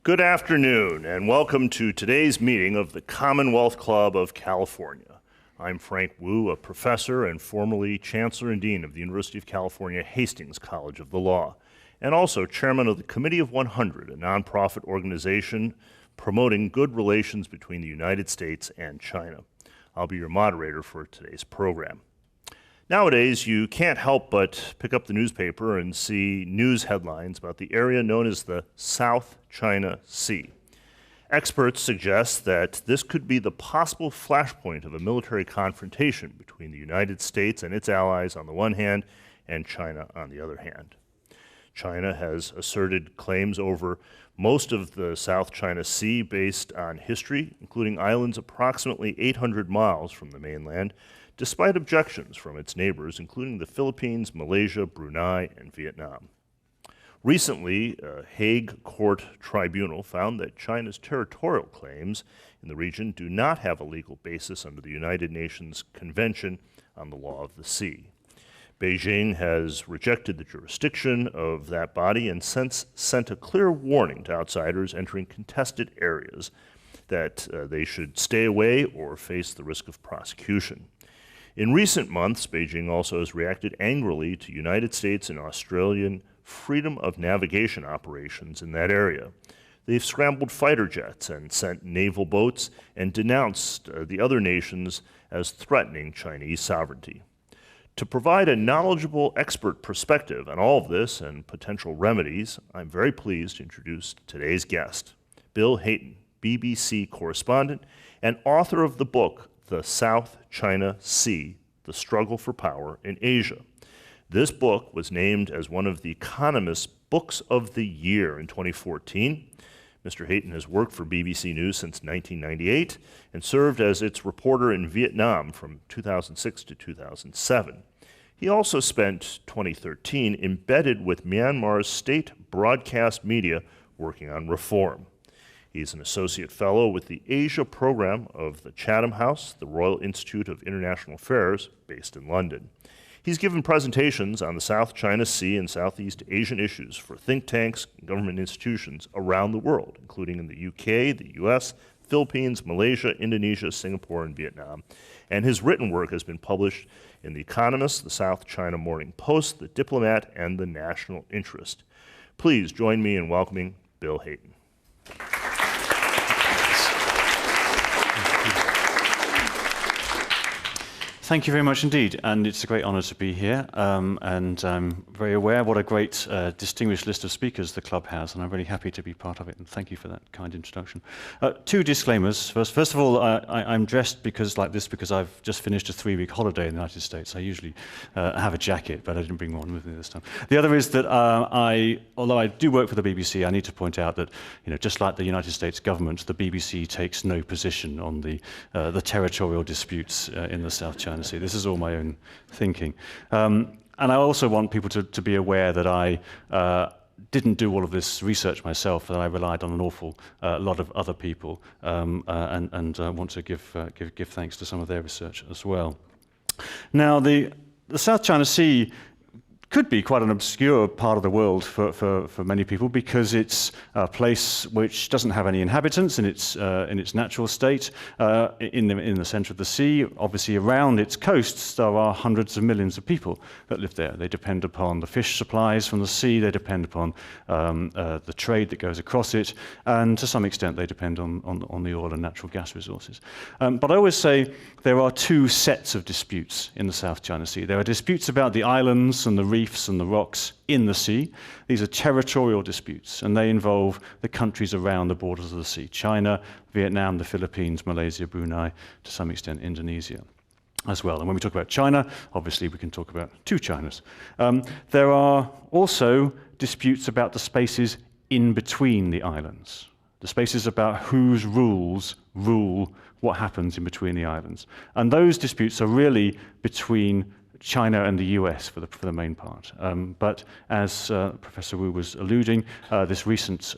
Good afternoon, and welcome to today's meeting of the Commonwealth Club of California. I'm Frank Wu, a professor and formerly Chancellor and Dean of the University of California Hastings College of the Law, and also chairman of the Committee of 100, a nonprofit organization promoting good relations between the United States and China. I'll be your moderator for today's program. Nowadays, you can't help but pick up the newspaper and see news headlines about the area known as the South China Sea. Experts suggest that this could be the possible flashpoint of a military confrontation between the United States and its allies on the one hand and China on the other hand. China has asserted claims over most of the South China Sea based on history, including islands approximately 800 miles from the mainland, despite objections from its neighbors, including the Philippines, Malaysia, Brunei, and Vietnam. Recently, a Hague Court tribunal found that China's territorial claims in the region do not have a legal basis under the United Nations Convention on the Law of the Sea. Beijing has rejected the jurisdiction of that body and since sent a clear warning to outsiders entering contested areas that they should stay away or face the risk of prosecution. In recent months, Beijing also has reacted angrily to United States and Australian freedom of navigation operations in that area. They've scrambled fighter jets and sent naval boats and denounced the other nations as threatening Chinese sovereignty. To provide a knowledgeable expert perspective on all of this and potential remedies, I'm very pleased to introduce today's guest, Bill Hayton, BBC correspondent and author of the book, The South China Sea, The Struggle for Power in Asia. This book was named as one of The Economist's Books of the Year in 2014. Mr. Hayton has worked for BBC News since 1998 and served as its reporter in Vietnam from 2006 to 2007. He also spent 2013 embedded with Myanmar's state broadcast media working on reform. He's an associate fellow with the Asia program of the Chatham House, the Royal Institute of International Affairs, based in London. He's given presentations on the South China Sea and Southeast Asian issues for think tanks and government institutions around the world, including in the UK, the US, Philippines, Malaysia, Indonesia, Singapore, and Vietnam. And his written work has been published in The Economist, the South China Morning Post, the Diplomat, and the National Interest. Please join me in welcoming Bill Hayton. Thank you very much indeed, and it's a great honor to be here, and I'm very aware what a great distinguished list of speakers the club has, and I'm really happy to be part of it, and thank you for that kind introduction. Two disclaimers. First of all, I'm dressed like this because I've just finished a 3-week holiday in the United States. I usually have a jacket, but I didn't bring one with me this time. The other is that although I do work for the BBC, I need to point out that, just like the United States government, the BBC takes no position on the territorial disputes in the South China Sea. This is all my own thinking. And I also want people to be aware that I didn't do all of this research myself, that I relied on an awful lot of other people, and want to give thanks to some of their research as well. Now, the South China Sea could be quite an obscure part of the world for many people because it's a place which doesn't have any inhabitants in its natural state in the center of the sea. Obviously, around its coasts, there are hundreds of millions of people that live there. They depend upon the fish supplies from the sea. They depend upon the trade that goes across it, and to some extent, they depend on the oil and natural gas resources. But I always say there are two sets of disputes in the South China Sea. There are disputes about the islands and the reefs and the rocks in the sea. These are territorial disputes, and they involve the countries around the borders of the sea: China, Vietnam, the Philippines, Malaysia, Brunei, to some extent Indonesia as well. And when we talk about China, obviously we can talk about two Chinas. There are also disputes about the spaces in between the islands, the spaces about whose rules rule what happens in between the islands. And those disputes are really between China and the US for the main part. But as Professor Wu was alluding, this recent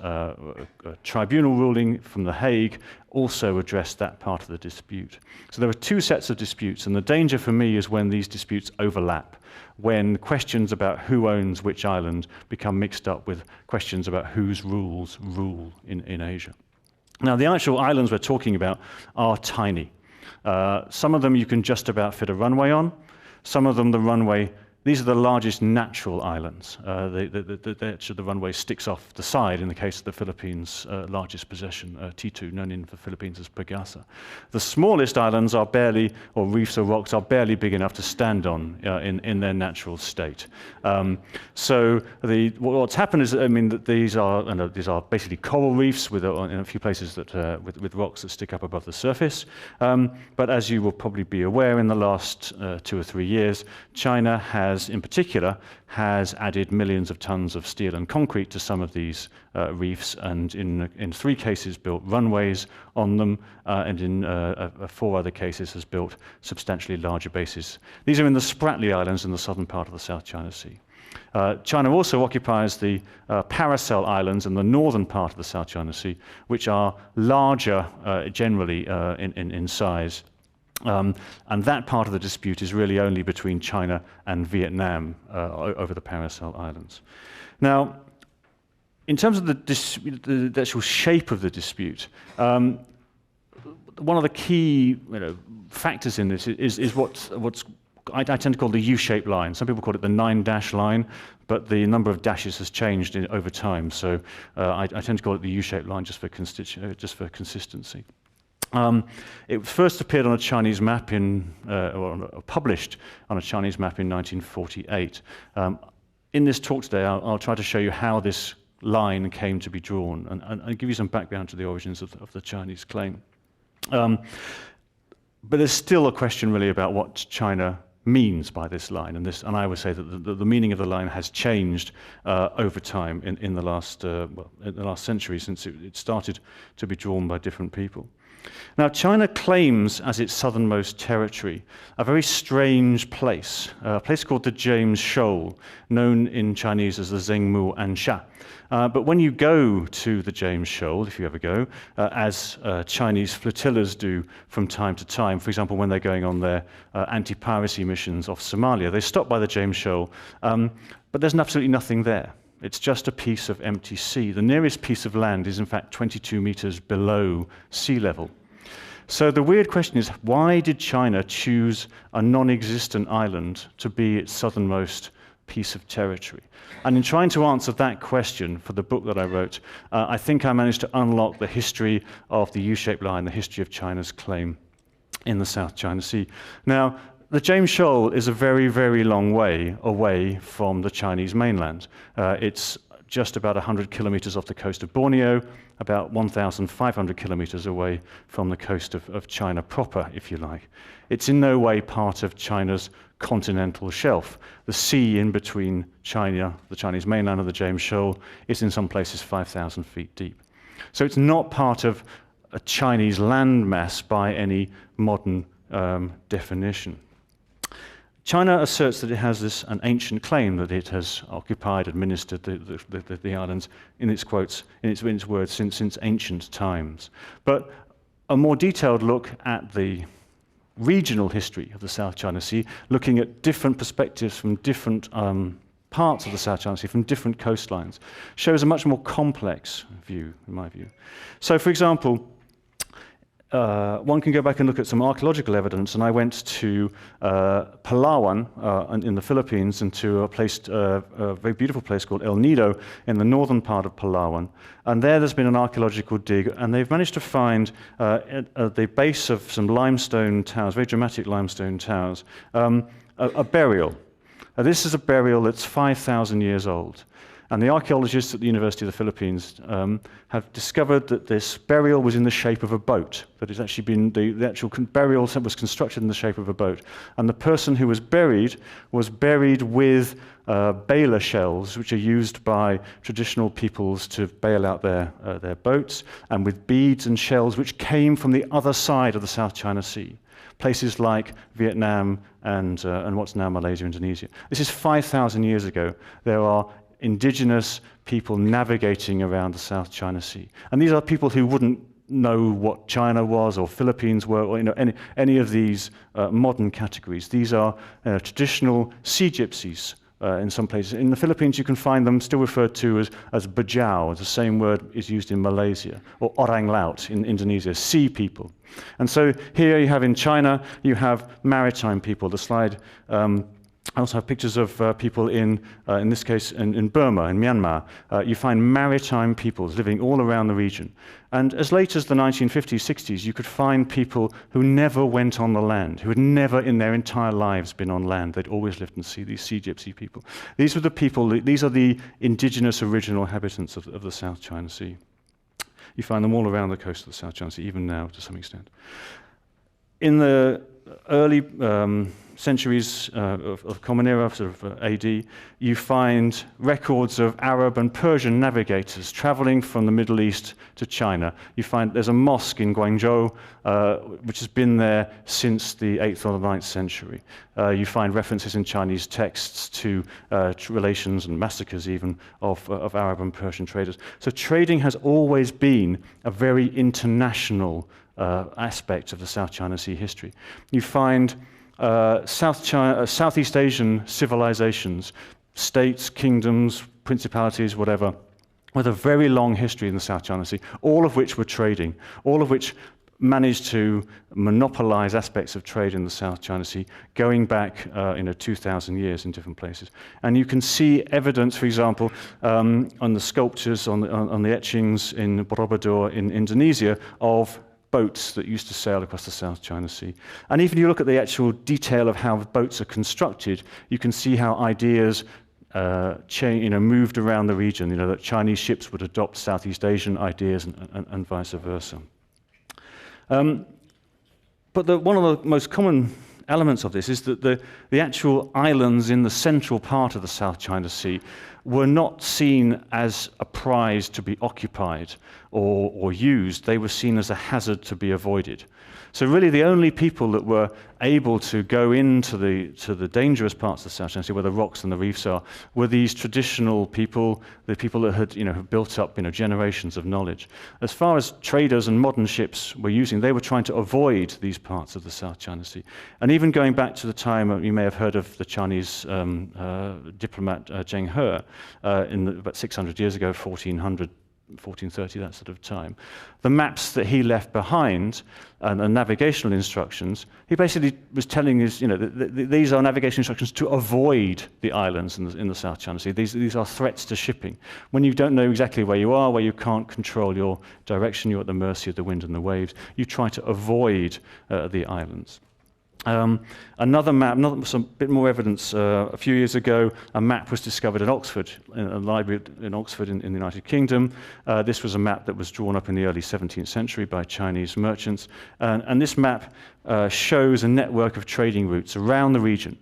tribunal ruling from The Hague also addressed that part of the dispute. So there are two sets of disputes, and the danger for me is when these disputes overlap, when questions about who owns which island become mixed up with questions about whose rules rule in Asia. Now, the actual islands we're talking about are tiny. Some of them you can just about fit a runway on. Some of them, the runway, these are the largest natural islands. The runway sticks off the side in the case of the Philippines' largest possession, T2, known in the Philippines as Pagasa. The smallest islands are barely, or reefs or rocks, are barely big enough to stand on in their natural state. So what's happened is, that these are basically coral reefs with in a few places that with rocks that stick up above the surface. But as you will probably be aware, in the last 2 or 3 years, China in particular, has added millions of tons of steel and concrete to some of these reefs, and in 3 cases built runways on them, and in 4 other cases has built substantially larger bases. These are in the Spratly Islands in the southern part of the South China Sea. China also occupies the Paracel Islands in the northern part of the South China Sea, which are larger generally in size. And that part of the dispute is really only between China and Vietnam over the Paracel Islands. Now, in terms of the actual shape of the dispute, one of the key factors in this is what's I tend to call the U-shaped line. Some people call it the 9-dash line, but the number of dashes has changed over time. So I tend to call it the U-shaped line just for consistency. It first appeared on a Chinese map or published on a Chinese map in 1948. In this talk today, I'll try to show you how this line came to be drawn and give you some background to the origins of the Chinese claim. But there's still a question really about what China means by this line, and I would say that the meaning of the line has changed over time in the last century, since it started to be drawn by different people. Now, China claims as its southernmost territory a very strange place, a place called the James Shoal, known in Chinese as the Zhengmu Ansha. But when you go to the James Shoal, if you ever go, as Chinese flotillas do from time to time, for example, when they're going on their anti-piracy missions off Somalia, they stop by the James Shoal, but there's absolutely nothing there. It's just a piece of empty sea. The nearest piece of land is, in fact, 22 meters below sea level. So the weird question is, why did China choose a non-existent island to be its southernmost piece of territory? And in trying to answer that question for the book that I wrote, I think I managed to unlock the history of the U-shaped line, the history of China's claim in the South China Sea. Now, the James Shoal is a very, very long way away from the Chinese mainland. It's just about 100 kilometers off the coast of Borneo, about 1,500 kilometers away from the coast of China proper, if you like. It's in no way part of China's continental shelf. The sea in between China, the Chinese mainland, and the James Shoal is in some places 5,000 feet deep. So it's not part of a Chinese landmass by any modern definition. China asserts that it has an ancient claim that it has occupied, administered the islands, in its quotes, in its words, since ancient times. But a more detailed look at the regional history of the South China Sea, looking at different perspectives from different parts of the South China Sea, from different coastlines, shows a much more complex view, in my view. So, for example, one can go back and look at some archaeological evidence, and I went to Palawan in the Philippines, and to a very beautiful place called El Nido in the northern part of Palawan. And there's been an archaeological dig, and they've managed to find at the base of some limestone towers, very dramatic limestone towers, a burial. This is a burial that's 5,000 years old. And the archaeologists at the University of the Philippines have discovered that this burial was in the shape of a boat, that it's actually been, the actual burial was constructed in the shape of a boat. And the person who was buried with bailer shells, which are used by traditional peoples to bail out their boats, and with beads and shells which came from the other side of the South China Sea. places like Vietnam and what's now Malaysia, Indonesia. This is 5,000 years ago. There are indigenous people navigating around the South China Sea. And these are people who wouldn't know what China was or Philippines were, or any of these modern categories. These are traditional sea gypsies in some places. In the Philippines, you can find them still referred to as bajau. The same word is used in Malaysia, or orang laut in Indonesia, sea people. And so here you have in China, you have maritime people. The slide I also have pictures of people in this case, in Burma, in Myanmar. You find maritime peoples living all around the region. And as late as the 1950s, 60s, you could find people who never went on the land, who had never in their entire lives been on land. They'd always lived in the sea, these sea gypsy people. These were the people, these are the indigenous original inhabitants of the South China Sea. You find them all around the coast of the South China Sea, even now to some extent. In the early centuries of Common Era, sort of AD, you find records of Arab and Persian navigators traveling from the Middle East to China. You find there's a mosque in Guangzhou, which has been there since the 8th or the 9th century. You find references in Chinese texts to relations and massacres even of Arab and Persian traders. So trading has always been a very international aspect of the South China Sea history. You find Southeast Asian civilizations, states, kingdoms, principalities, whatever, with a very long history in the South China Sea, all of which were trading, all of which managed to monopolize aspects of trade in the South China Sea, going back 2,000 years in different places. And you can see evidence, for example, on the sculptures, on the etchings in Borobudur in Indonesia, of boats that used to sail across the South China Sea. And even if you look at the actual detail of how boats are constructed, you can see how ideas moved around the region, that Chinese ships would adopt Southeast Asian ideas and vice versa. But one of the most common elements of this is that the actual islands in the central part of the South China Sea were not seen as a prize to be occupied or used. They were seen as a hazard to be avoided. So really the only people that were able to go into the dangerous parts of the South China Sea, where the rocks and the reefs are, were these traditional people, the people that had built up generations of knowledge. As far as traders and modern ships were using, they were trying to avoid these parts of the South China Sea. And even going back to the time, you may have heard of the Chinese diplomat Zheng He, about 600 years ago, 1430, that sort of time. The maps that he left behind and the navigational instructions, he basically was telling us, these are navigation instructions to avoid the islands in the South China Sea. These are threats to shipping. When you don't know exactly where you are, where you can't control your direction, you're at the mercy of the wind and the waves, you try to avoid the islands. Another map, some bit more evidence. A few years ago, a map was discovered in Oxford, in a library in Oxford in the United Kingdom. This was a map that was drawn up in the early 17th century by Chinese merchants. And this map shows a network of trading routes around the region.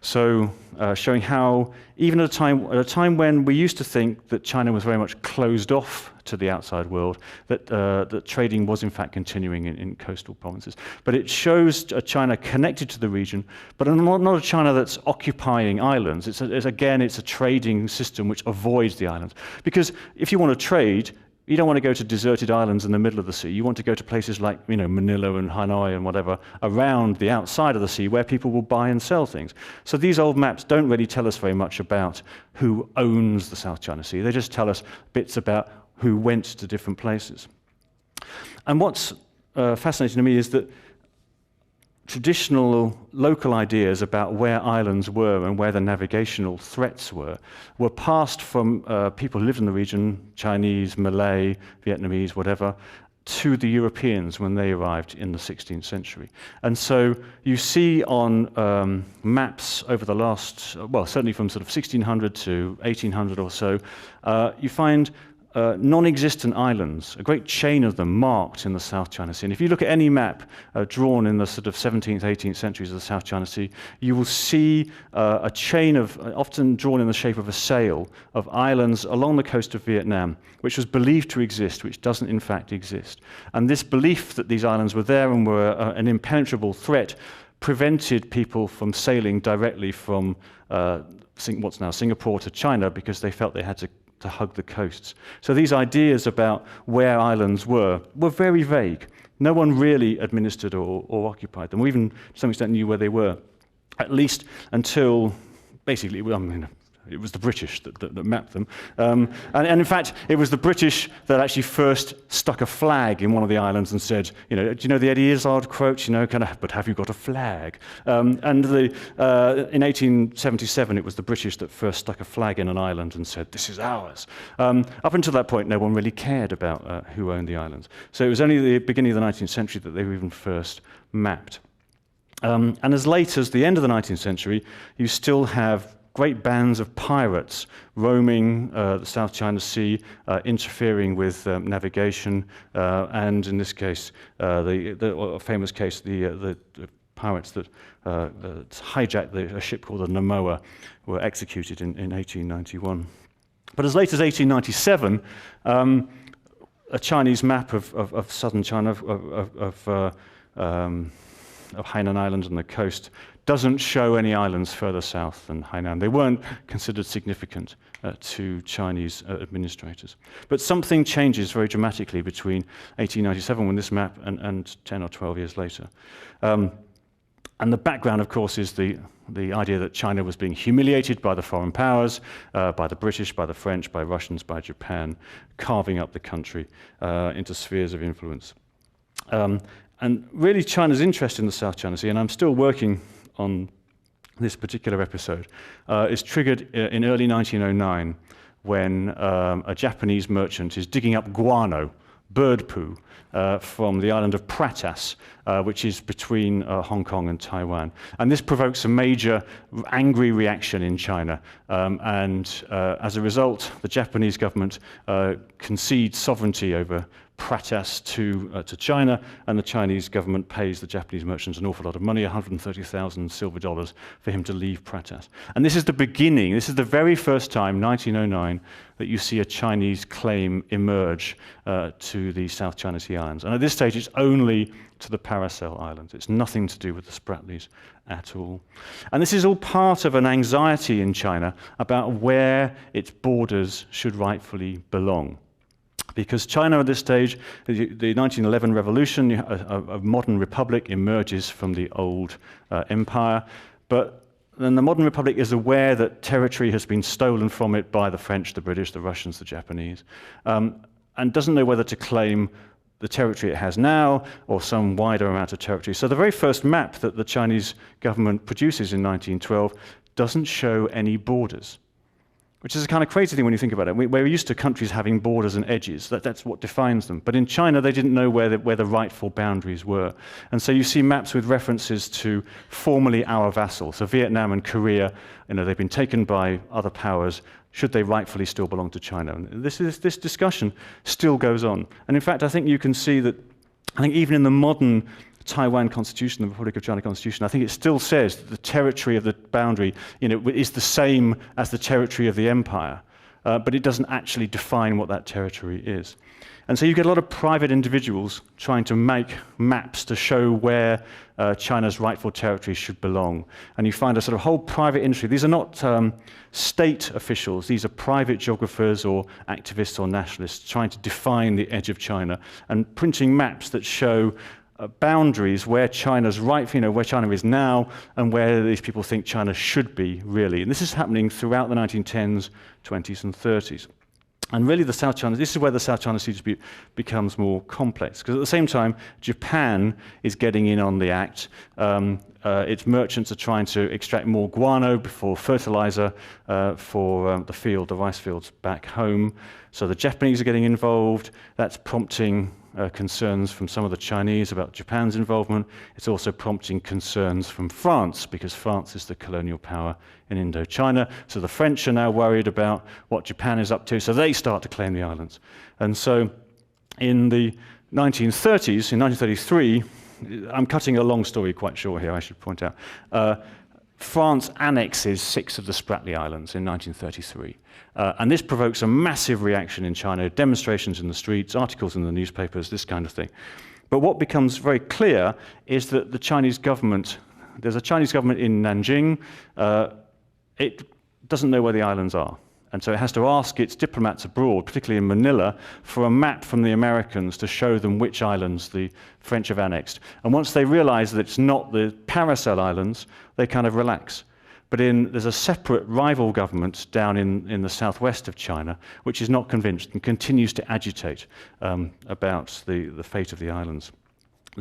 So showing how, even at a time when we used to think that China was very much closed off to the outside world, that trading was in fact continuing in coastal provinces. But it shows a China connected to the region, but not a China that's occupying islands. It's a trading system which avoids the islands. Because if you want to trade, you don't want to go to deserted islands in the middle of the sea. You want to go to places like Manila and Hanoi and whatever, around the outside of the sea, where people will buy and sell things. So these old maps don't really tell us very much about who owns the South China Sea. They just tell us bits about who went to different places. And what's fascinating to me is that traditional local ideas about where islands were and where the navigational threats were passed from people who lived in the region, Chinese, Malay, Vietnamese, whatever, to the Europeans when they arrived in the 16th century. And so you see on maps over the last, certainly from sort of 1600 to 1800 or so, you find non-existent islands, a great chain of them marked in the South China Sea. And if you look at any map drawn in the sort of 17th, 18th centuries of the South China Sea, you will see a chain of, often drawn in the shape of a sail, of islands along the coast of Vietnam, which was believed to exist, which doesn't in fact exist. And this belief that these islands were there and were an impenetrable threat prevented people from sailing directly from what's now Singapore to China, because they felt they had to hug the coasts. So these ideas about where islands were very vague. No one really administered or occupied them, or even to some extent knew where they were, at least until basically, it was the British that mapped them. And in fact, it was the British that actually first stuck a flag in one of the islands and said, do you know the Eddie Izzard quote, but have you got a flag? In 1877, it was the British that first stuck a flag in an island and said, this is ours. Up until that point, no one really cared about who owned the islands. So it was only the beginning of the 19th century that they were even first mapped. And as late as the end of the 19th century, you still have great bands of pirates roaming the South China Sea, interfering with navigation, and in this case, the famous case, the pirates that hijacked a ship called the Namoa were executed in 1891. But as late as 1897, a Chinese map of southern China, of Hainan Island and the coast, doesn't show any islands further south than Hainan. They weren't considered significant to Chinese administrators. But something changes very dramatically between 1897, when this map, and 10 or 12 years later. And the background, of course, is the idea that China was being humiliated by the foreign powers, by the British, by the French, by Russians, by Japan, carving up the country into spheres of influence. And really, China's interest in the South China Sea, and I'm still working on this particular episode, is triggered in early 1909 when a Japanese merchant is digging up guano, bird poo, from the island of Pratas, which is between Hong Kong and Taiwan. And this provokes a major angry reaction in China. And as a result, the Japanese government concedes sovereignty over Pratas to China, and the Chinese government pays the Japanese merchants an awful lot of money, 130,000 silver dollars, for him to leave Pratas. And this is the beginning, this is the very first time, 1909, that you see a Chinese claim emerge to the South China Sea Islands. And at this stage, it's only to the Paracel Islands. It's nothing to do with the Spratlys at all. And this is all part of an anxiety in China about where its borders should rightfully belong. Because China at this stage, the 1911 revolution, a modern republic emerges from the old empire, but then the modern republic is aware that territory has been stolen from it by the French, the British, the Russians, the Japanese, and doesn't know whether to claim the territory it has now or some wider amount of territory. So the very first map that the Chinese government produces in 1912 doesn't show any borders, which is a kind of crazy thing when you think about it. We're used to countries having borders and edges. That's what defines them. But in China, they didn't know where the rightful boundaries were. And so you see maps with references to formerly our vassals. So Vietnam and Korea, they've been taken by other powers. Should they rightfully still belong to China? And this discussion still goes on. And in fact, I think you can see that, even in the modern Taiwan Constitution, the Republic of China Constitution, I think it still says that the territory of the boundary, is the same as the territory of the empire, but it doesn't actually define what that territory is. And so you get a lot of private individuals trying to make maps to show where China's rightful territory should belong. And you find a sort of whole private industry. These are not state officials. These are private geographers or activists or nationalists trying to define the edge of China and printing maps that show boundaries where China's right, where China is now, and where these people think China should be, really. And this is happening throughout the 1910s, 20s, and 30s. And really, this is where the South China Sea dispute becomes more complex, because at the same time, Japan is getting in on the act. Its merchants are trying to extract more guano for fertilizer for the rice fields back home. So the Japanese are getting involved. That's prompting concerns from some of the Chinese about Japan's involvement. It's also prompting concerns from France, because France is the colonial power in Indochina. So the French are now worried about what Japan is up to, so they start to claim the islands. And so in the 1930s, in 1933, I'm cutting a long story quite short here, I should point out, France annexes 6 of the Spratly Islands in 1933. And this provokes a massive reaction in China, demonstrations in the streets, articles in the newspapers, this kind of thing. But what becomes very clear is that the Chinese government, there's a Chinese government in Nanjing, it doesn't know where the islands are. And so it has to ask its diplomats abroad, particularly in Manila, for a map from the Americans to show them which islands the French have annexed. And once they realize that it's not the Paracel Islands, they kind of relax. But there's a separate rival government down in the southwest of China, which is not convinced and continues to agitate about the fate of the islands.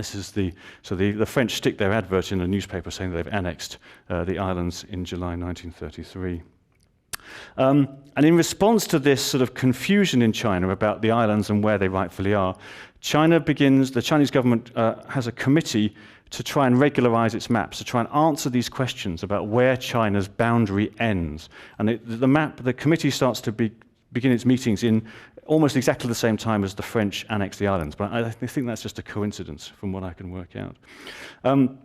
So the French stick their advert in a newspaper saying they've annexed the islands in July 1933. And in response to this sort of confusion in China about the islands and where they rightfully are, the Chinese government has a committee to try and regularize its maps, to try and answer these questions about where China's boundary ends. And the committee starts to begin its meetings in almost exactly the same time as the French annexed the islands. But I think that's just a coincidence from what I can work out. And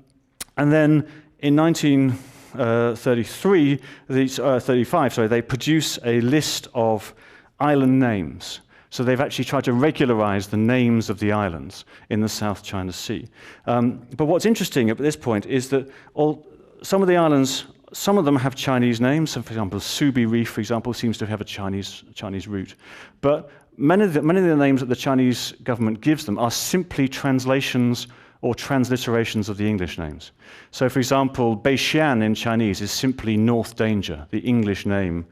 then in 1935, they produce a list of island names. So they've actually tried to regularize the names of the islands in the South China Sea. But what's interesting at this point is that some of the islands, some of them have Chinese names. So for example, Subi Reef, for example, seems to have a Chinese root. But many of the names that the Chinese government gives them are simply translations or transliterations of the English names. So, for example, Beixian in Chinese is simply North Danger, the English name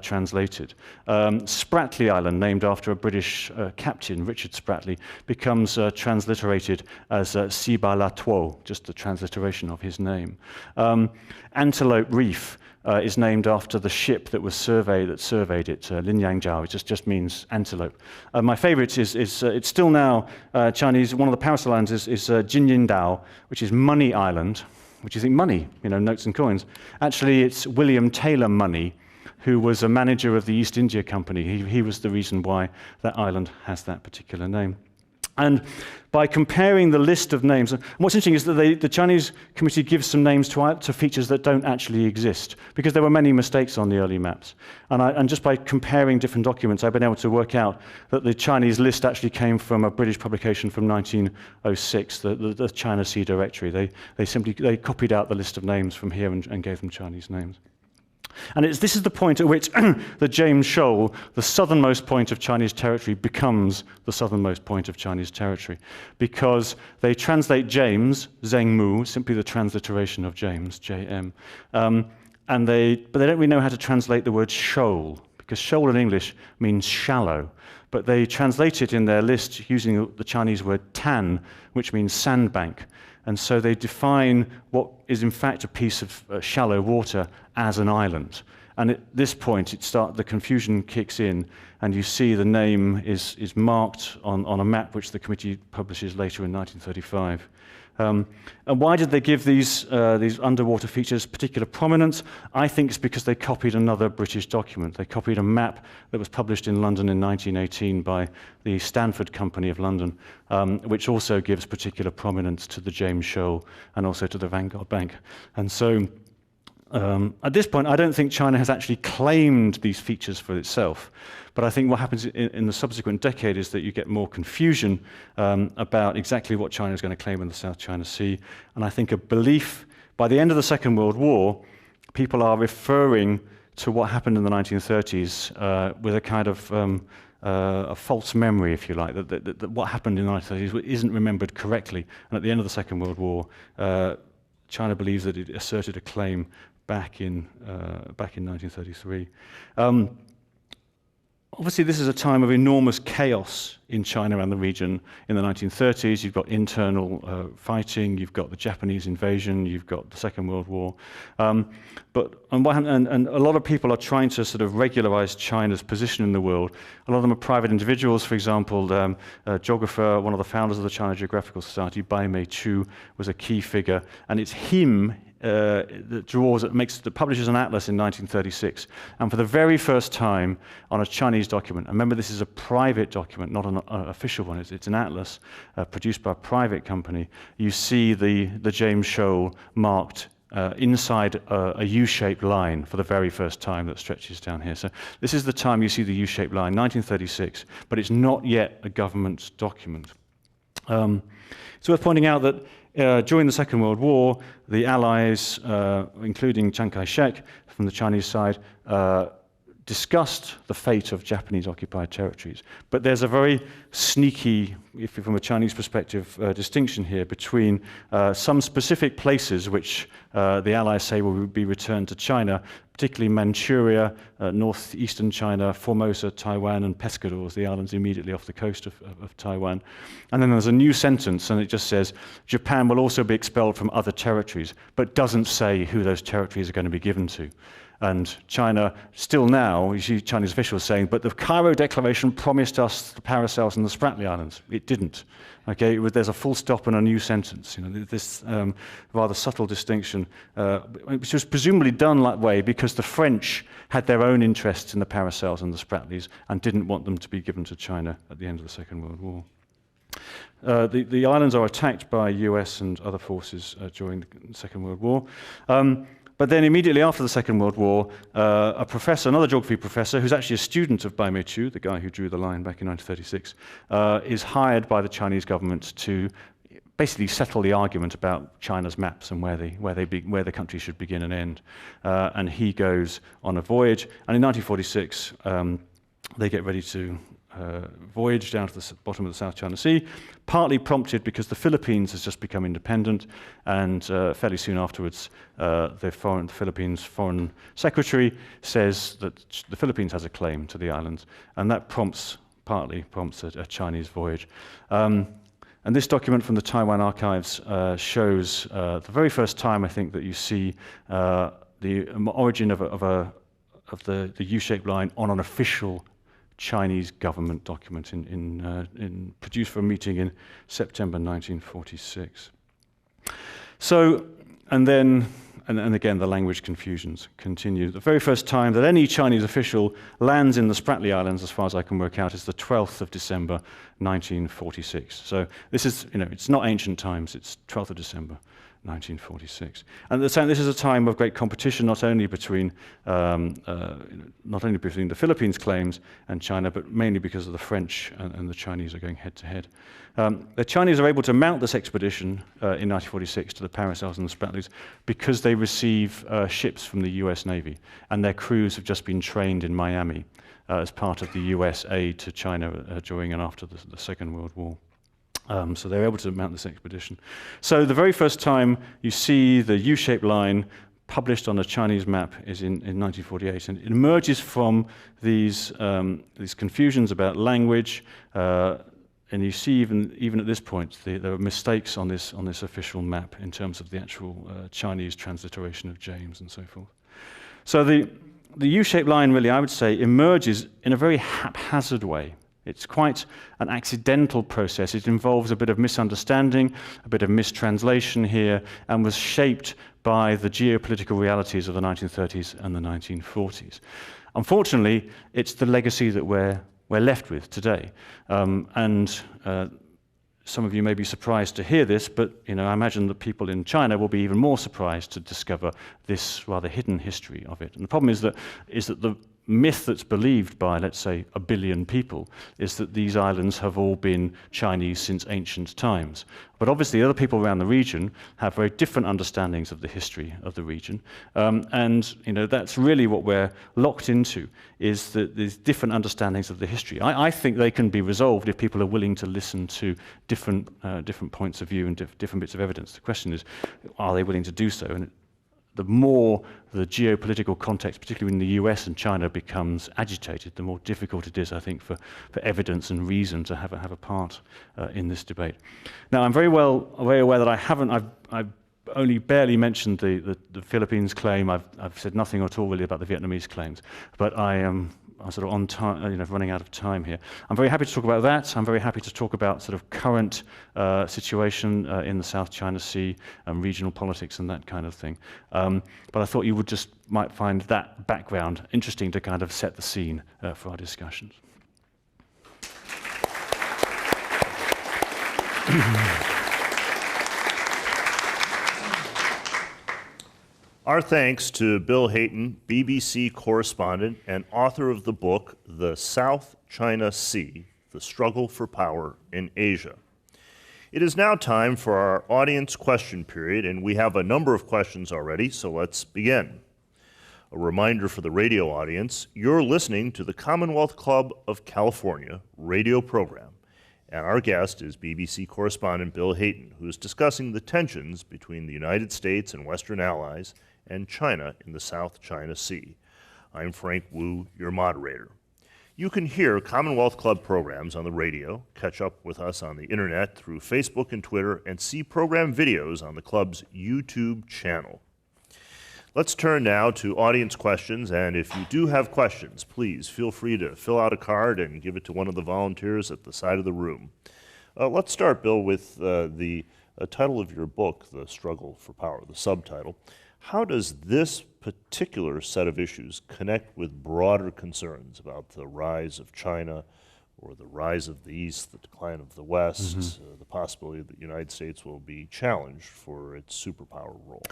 translated. Spratly Island, named after a British captain, Richard Spratly, becomes transliterated as Siba La Tuo, just the transliteration of his name. Antelope Reef is named after the ship that surveyed it, Lin Yangjiao. It just means antelope. My favorite is it's still now Chinese. One of the Paracel Islands is Jinyindao, which is Money Island, which you think money, notes and coins. Actually, it's William Taylor Money, who was a manager of the East India Company. He was the reason why that island has that particular name. And by comparing the list of names, and what's interesting is that the Chinese committee gives some names to features that don't actually exist, because there were many mistakes on the early maps. And just by comparing different documents, I've been able to work out that the Chinese list actually came from a British publication from 1906, the China Sea Directory. They copied out the list of names from here and gave them Chinese names. And this is the point at which the James Shoal, the southernmost point of Chinese territory, becomes the southernmost point of Chinese territory, because they translate James, Zhengmu, simply the transliteration of James, JM, but they don't really know how to translate the word shoal, because shoal in English means shallow, but they translate it in their list using the Chinese word tan, which means sandbank. And so they define what is in fact a piece of shallow water as an island. And at this point, the confusion kicks in, and you see the name is marked on a map which the committee publishes later in 1935. And why did they give these underwater features particular prominence? I think it's because they copied another British document. They copied a map that was published in London in 1918 by the Stanford Company of London, which also gives particular prominence to the James Shoal and also to the Vanguard Bank. And so at this point, I don't think China has actually claimed these features for itself. But I think what happens in the subsequent decade is that you get more confusion about exactly what China is going to claim in the South China Sea. And I think a belief, by the end of the Second World War, people are referring to what happened in the 1930s with a kind of a false memory, if you like, that what happened in the 1930s isn't remembered correctly. And at the end of the Second World War, China believes that it asserted a claim back in 1933. Obviously, this is a time of enormous chaos in China and the region. In the 1930s, you've got internal fighting, you've got the Japanese invasion, you've got the Second World War. But on one hand, and a lot of people are trying to sort of regularize China's position in the world. A lot of them are private individuals. For example, a geographer, one of the founders of the China Geographical Society, Bai Meichu, was a key figure, and it's him that publishes an atlas in 1936, and for the very first time on a Chinese document, and remember this is a private document, not an official one, it's an atlas produced by a private company, you see the James Shoal marked inside a U-shaped line for the very first time that stretches down here. So this is the time you see the U-shaped line, 1936, but it's not yet a government document. It's worth pointing out that during the Second World War, the Allies, including Chiang Kai-shek from the Chinese side, discussed the fate of Japanese-occupied territories. But there's a very sneaky, from a Chinese perspective, distinction here between some specific places which the Allies say will be returned to China, particularly Manchuria, northeastern China, Formosa, Taiwan, and Pescadores, the islands immediately off the coast of Taiwan. And then there's a new sentence, and it just says, Japan will also be expelled from other territories, but doesn't say who those territories are going to be given to. And China, still now, you see Chinese officials saying, but the Cairo Declaration promised us the Paracels and the Spratly Islands. It didn't. Okay, there's a full stop and a new sentence. You know, this rather subtle distinction, which was presumably done that way because the French had their own interests in the Paracels and the Spratlys and didn't want them to be given to China at the end of the Second World War. The islands are attacked by US and other forces during the Second World War. But then immediately after the Second World War, a professor, another geography professor, who's actually a student of Bai Meichu, the guy who drew the line back in 1936, is hired by the Chinese government to basically settle the argument about China's maps and where the country should begin and end. And he goes on a voyage, and in 1946, they get ready to voyage down to the bottom of the South China Sea, partly prompted because the Philippines has just become independent, and fairly soon afterwards, the Philippines Foreign Secretary says that the Philippines has a claim to the islands, and that partly prompts a Chinese voyage. And this document from the Taiwan archives shows the very first time, I think, that you see the origin of the U-shaped line on an official Chinese government document produced for a meeting in September 1946. So, and again, the language confusions continue. The very first time that any Chinese official lands in the Spratly Islands, as far as I can work out, is the 12th of December, 1946. So this is, it's not ancient times, it's 12th of December, 1946. And this is a time of great competition, not only between the Philippines' claims and China, but mainly because of the French and the Chinese are going head to head. The Chinese are able to mount this expedition in 1946 to the Paracels and the Spratlys because they receive ships from the US Navy, and their crews have just been trained in Miami as part of the US aid to China during and after the Second World War. So they're able to mount this expedition. So the very first time you see the U-shaped line published on a Chinese map is in 1948, and it emerges from these confusions about language, and you see even at this point there are mistakes on this official map in terms of the actual Chinese transliteration of James and so forth. So the U-shaped line really, I would say, emerges in a very haphazard way. It's quite an accidental process. It involves a bit of misunderstanding, a bit of mistranslation here, and was shaped by the geopolitical realities of the 1930s and the 1940s. Unfortunately, it's the legacy that we're left with today. Some of you may be surprised to hear this, but I imagine that people in China will be even more surprised to discover this rather hidden history of it. And the problem is that the myth that's believed by, let's say, 1 billion people is that these islands have all been Chinese since ancient times. But obviously other people around the region have very different understandings of the history of the region. That's really what we're locked into, is that these different understandings of the history. I think they can be resolved if people are willing to listen to different points of view and different bits of evidence. The question is, are they willing to do so? And the more the geopolitical context, particularly in the US and China, becomes agitated, the more difficult it is, I think, for evidence and reason to have a part in this debate. Now, I'm very aware that I've only barely mentioned the Philippines claim. I've said nothing at all really about the Vietnamese claims, but I'm sort of on time, running out of time here. I'm very happy to talk about that. I'm very happy to talk about sort of current situation in the South China Sea, regional politics and that kind of thing. But I thought you might find that background interesting to kind of set the scene for our discussions. Our thanks to Bill Hayton, BBC correspondent and author of the book, The South China Sea, The Struggle for Power in Asia. It is now time for our audience question period, and we have a number of questions already, so let's begin. A reminder for the radio audience, you're listening to the Commonwealth Club of California radio program, and our guest is BBC correspondent Bill Hayton, who is discussing the tensions between the United States and Western allies and China in the South China Sea. I'm Frank Wu, your moderator. You can hear Commonwealth Club programs on the radio, catch up with us on the internet through Facebook and Twitter, and see program videos on the club's YouTube channel. Let's turn now to audience questions, and if you do have questions, please feel free to fill out a card and give it to one of the volunteers at the side of the room. Let's start, Bill, with the title of your book, The Struggle for Power, the subtitle. How does this particular set of issues connect with broader concerns about the rise of China or the rise of the East, the decline of the West, the possibility that the United States will be challenged for its superpower role?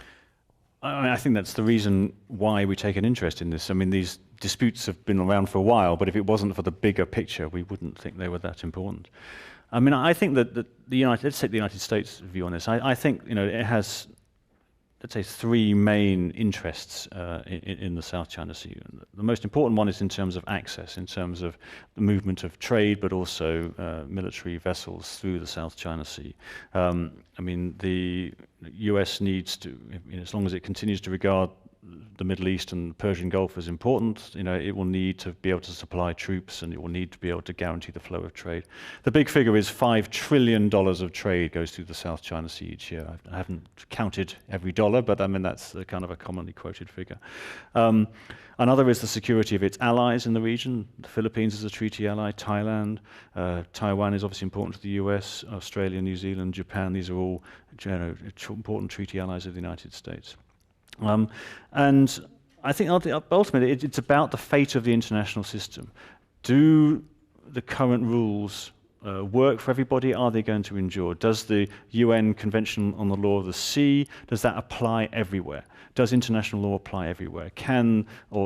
I think that's the reason why we take an interest in this. I mean, these disputes have been around for a while, but if it wasn't for the bigger picture, we wouldn't think they were that important. I mean, I think that let's take the United States view on this. I think, it has, let's say, three main interests in the South China Sea. The most important one is in terms of access, in terms of the movement of trade, but also military vessels through the South China Sea. I mean, the US needs to, as long as it continues to regard the Middle East and the Persian Gulf as important, it will need to be able to supply troops, and it will need to be able to guarantee the flow of trade. The big figure is $5 trillion of trade goes through the South China Sea each year. I haven't counted every dollar, but I mean, that's kind of a commonly quoted figure. Another is the security of its allies in the region. The Philippines is a treaty ally, Thailand, Taiwan is obviously important to the US, Australia, New Zealand, Japan. These are all important treaty allies of the United States. And I think ultimately it's about the fate of the international system. Do the current rules work for everybody? Are they going to endure? Does the UN Convention on the Law of the Sea, does that apply everywhere? Does international law apply everywhere?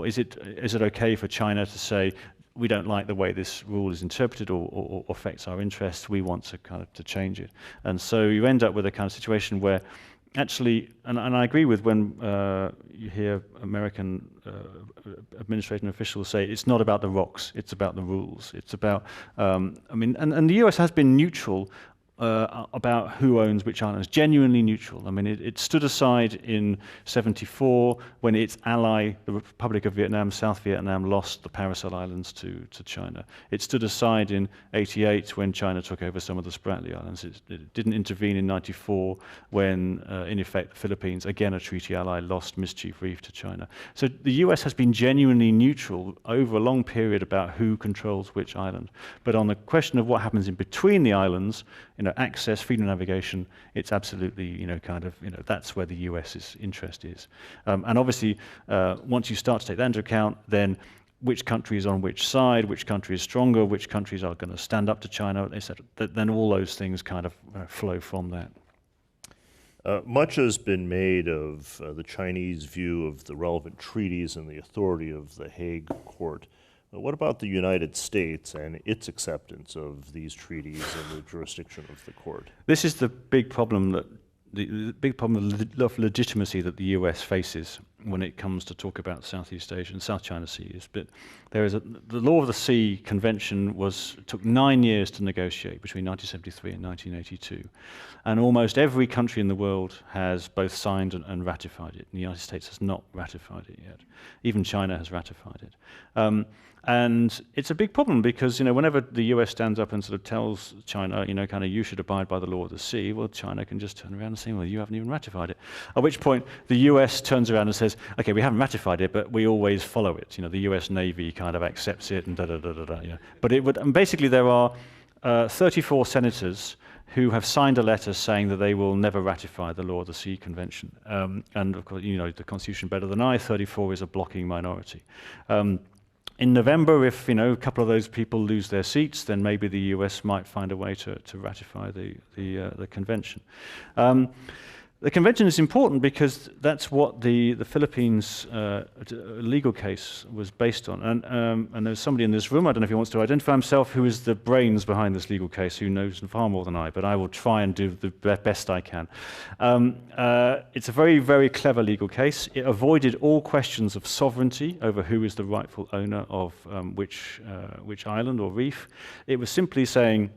Is it okay for China to say, we don't like the way this rule is interpreted or affects our interests, we want to change it? And so you end up with a kind of situation where actually, and I agree with when you hear American administration officials say it's not about the rocks, it's about the rules. It's about, and the US has been neutral about who owns which islands, genuinely neutral. I mean, it stood aside in '74 when its ally, the Republic of Vietnam, South Vietnam, lost the Paracel Islands to China. It stood aside in '88 when China took over some of the Spratly Islands. It didn't intervene in '94 when, in effect, the Philippines, again a treaty ally, lost Mischief Reef to China. So the US has been genuinely neutral over a long period about who controls which island. But on the question of what happens in between the islands, access, freedom of navigation, it's absolutely, that's where the US's interest is. And obviously, once you start to take that into account, then which country is on which side, which country is stronger, which countries are going to stand up to China, etc. Then all those things kind of flow from that. Much has been made of the Chinese view of the relevant treaties and the authority of the Hague Court. What about the United States and its acceptance of these treaties and the jurisdiction of the court? This is the big problem, the big problem of legitimacy that the US faces when it comes to talk about Southeast Asia and South China Sea is that the Law of the Sea Convention took 9 years to negotiate between 1973 and 1982, and almost every country in the world has both signed and ratified it. The United States has not ratified it yet. Even China has ratified it. And it's a big problem because, whenever the US stands up and sort of tells China, you should abide by the law of the sea, well, China can just turn around and say, well, you haven't even ratified it. At which point, the US turns around and says, okay, we haven't ratified it, but we always follow it. The US Navy kind of accepts it and da-da-da-da-da. But and basically there are 34 senators who have signed a letter saying that they will never ratify the Law of the Sea Convention. And of course, the Constitution better than I, 34 is a blocking minority. In November, if a couple of those people lose their seats, then maybe the US might find a way to ratify the convention. The convention is important because that's what the Philippines legal case was based on. And there's somebody in this room, I don't know if he wants to identify himself, who is the brains behind this legal case, who knows far more than I, but I will try and do the best I can. It's a very, very clever legal case. It avoided all questions of sovereignty over who is the rightful owner of which island or reef. It was simply saying,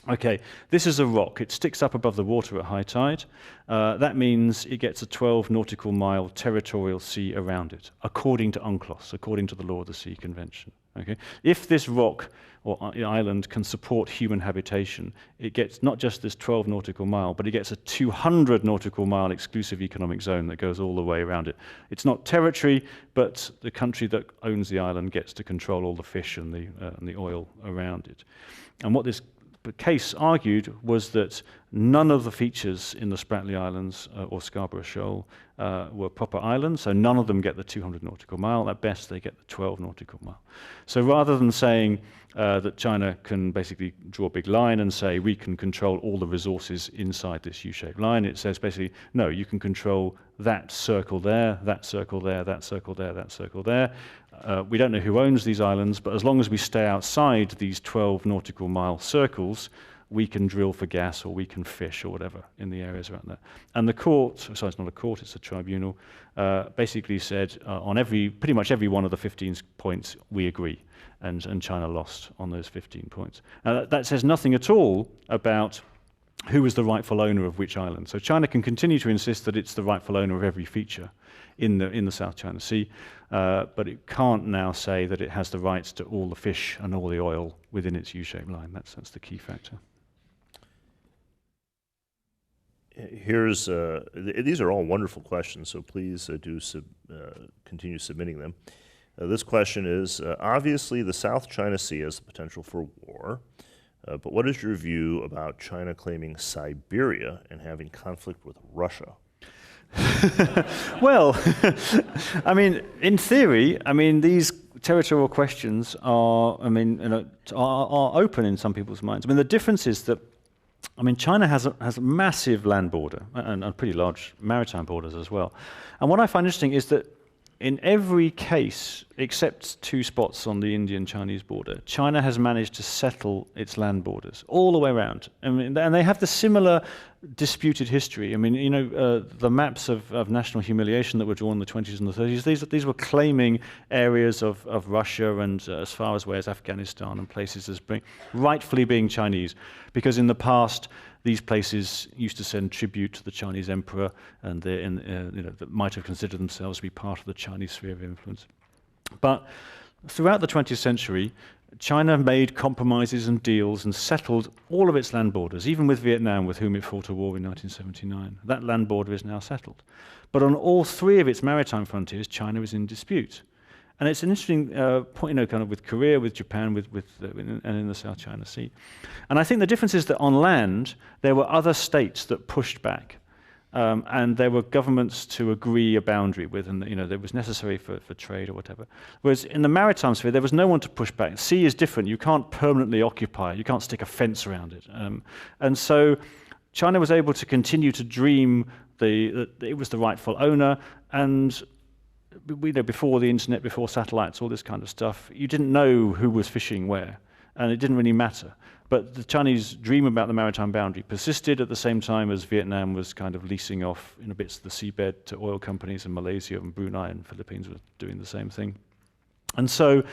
okay, this is a rock. It sticks up above the water at high tide. That means it gets a 12 nautical mile territorial sea around it, according to UNCLOS, according to the Law of the Sea Convention. Okay? If this rock or island can support human habitation, it gets not just this 12 nautical mile, but it gets a 200 nautical mile exclusive economic zone that goes all the way around it. It's not territory, but the country that owns the island gets to control all the fish and the oil around it. And what this case argued was that none of the features in the Spratly Islands or Scarborough Shoal were proper islands, so none of them get the 200 nautical mile. At best, they get the 12 nautical mile. So rather than saying that China can basically draw a big line and say we can control all the resources inside this U-shaped line, it says basically, no, you can control that circle there, that circle there, that circle there, that circle there. We don't know who owns these islands, but as long as we stay outside these 12 nautical mile circles, we can drill for gas or we can fish or whatever in the areas around there. And the court, sorry, it's not a court, it's a tribunal, basically said on pretty much every one of the 15 points, we agree. And China lost on those 15 points. Now that says nothing at all about who is the rightful owner of which island. So China can continue to insist that it's the rightful owner of every feature in the South China Sea, but it can't now say that it has the rights to all the fish and all the oil within its U-shaped line. That's the key factor. These are all wonderful questions, so please continue submitting them. This question is, obviously the South China Sea has the potential for war, but what is your view about China claiming Siberia and having conflict with Russia? Well, I mean, in theory, these territorial questions are open in some people's minds. The difference is that, China has a massive land border and pretty large maritime borders as well. And what I find interesting is that in every case, except 2 spots on the Indian-Chinese border, China has managed to settle its land borders all the way around. And they have the similar disputed history. The maps of national humiliation that were drawn in the 20s and the 30s, these were claiming areas of Russia and as far away as Afghanistan and places as rightfully being Chinese, because in the past, these places used to send tribute to the Chinese emperor, and that might have considered themselves to be part of the Chinese sphere of influence. But throughout the 20th century, China made compromises and deals and settled all of its land borders, even with Vietnam, with whom it fought a war in 1979. That land border is now settled. But on all 3 of its maritime frontiers, China is in dispute. And it's an interesting point, kind of with Korea, with Japan, and in the South China Sea. And I think the difference is that on land, there were other states that pushed back. And there were governments to agree a boundary with, and that was necessary for trade or whatever. Whereas in the maritime sphere, there was no one to push back. Sea is different. You can't permanently occupy it. You can't stick a fence around it. And so China was able to continue to dream that it was the rightful owner. And before the internet, before satellites, all this kind of stuff, you didn't know who was fishing where, and it didn't really matter. But the Chinese dream about the maritime boundary persisted at the same time as Vietnam was kind of leasing off bits of the seabed to oil companies, and Malaysia and Brunei and Philippines were doing the same thing. And so,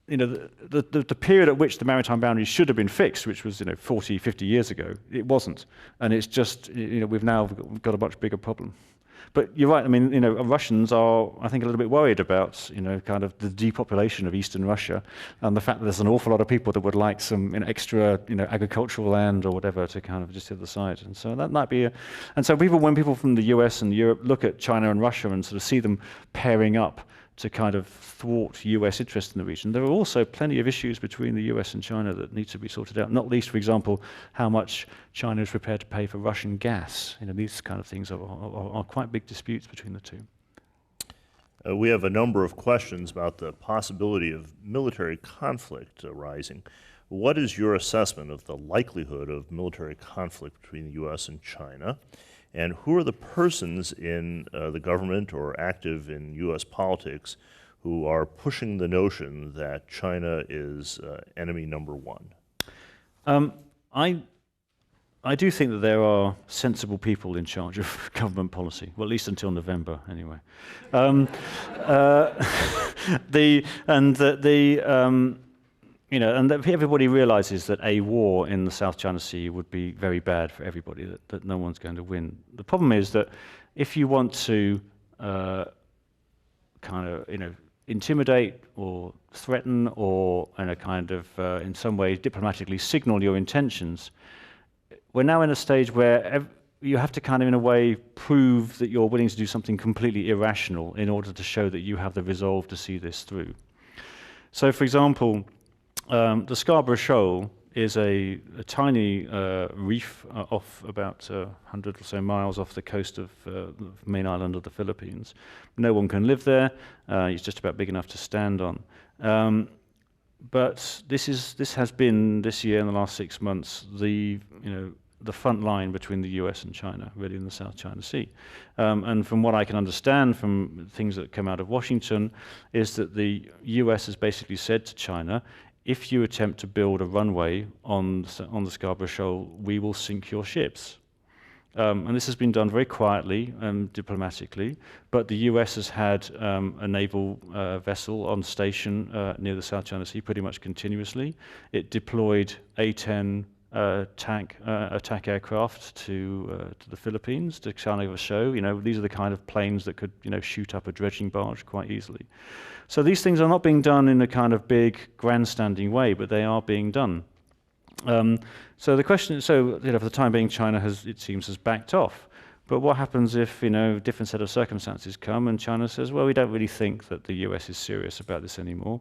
the period at which the maritime boundary should have been fixed, which was 40, 50 years ago, it wasn't. And it's just, we've now got a much bigger problem. But you're right, I mean, Russians are, I think, a little bit worried about, kind of the depopulation of eastern Russia and the fact that there's an awful lot of people that would like some extra, agricultural land or whatever to kind of just hit the side. And so that might be and so when people from the US and Europe look at China and Russia and sort of see them pairing up to kind of thwart US interest in the region, there are also plenty of issues between the US and China that need to be sorted out, not least, for example, how much China is prepared to pay for Russian gas. These kind of things are quite big disputes between the two. We have a number of questions about the possibility of military conflict arising. What is your assessment of the likelihood of military conflict between the US and China? And who are the persons in the government or active in U.S. politics who are pushing the notion that China is enemy number one? I do think that there are sensible people in charge of government policy, well, at least until November, anyway. And that everybody realizes that a war in the South China Sea would be very bad for everybody, that no one's going to win. The problem is that if you want to intimidate or threaten or in some way diplomatically signal your intentions, we're now in a stage where you have to kind of, in a way, prove that you're willing to do something completely irrational in order to show that you have the resolve to see this through. So, for example, the Scarborough Shoal is a tiny reef off about 100 or so miles off the coast of the main island of the Philippines. No one can live there. It's just about big enough to stand on. But this has been, this year, in the last 6 months, the front line between the US and China, really, in the South China Sea. And from what I can understand from things that come out of Washington, is that the US has basically said to China, if you attempt to build a runway on the Scarborough Shoal, we will sink your ships. And this has been done very quietly and diplomatically, but the US has had a naval vessel on station near the South China Sea pretty much continuously. It deployed A-10 attack aircraft to the Philippines to kind of show, these are the kind of planes that could, shoot up a dredging barge quite easily. So these things are not being done in a kind of big grandstanding way, but they are being done. So the question is, for the time being, China it seems, has backed off. But what happens if, different set of circumstances come and China says, well, we don't really think that the US is serious about this anymore.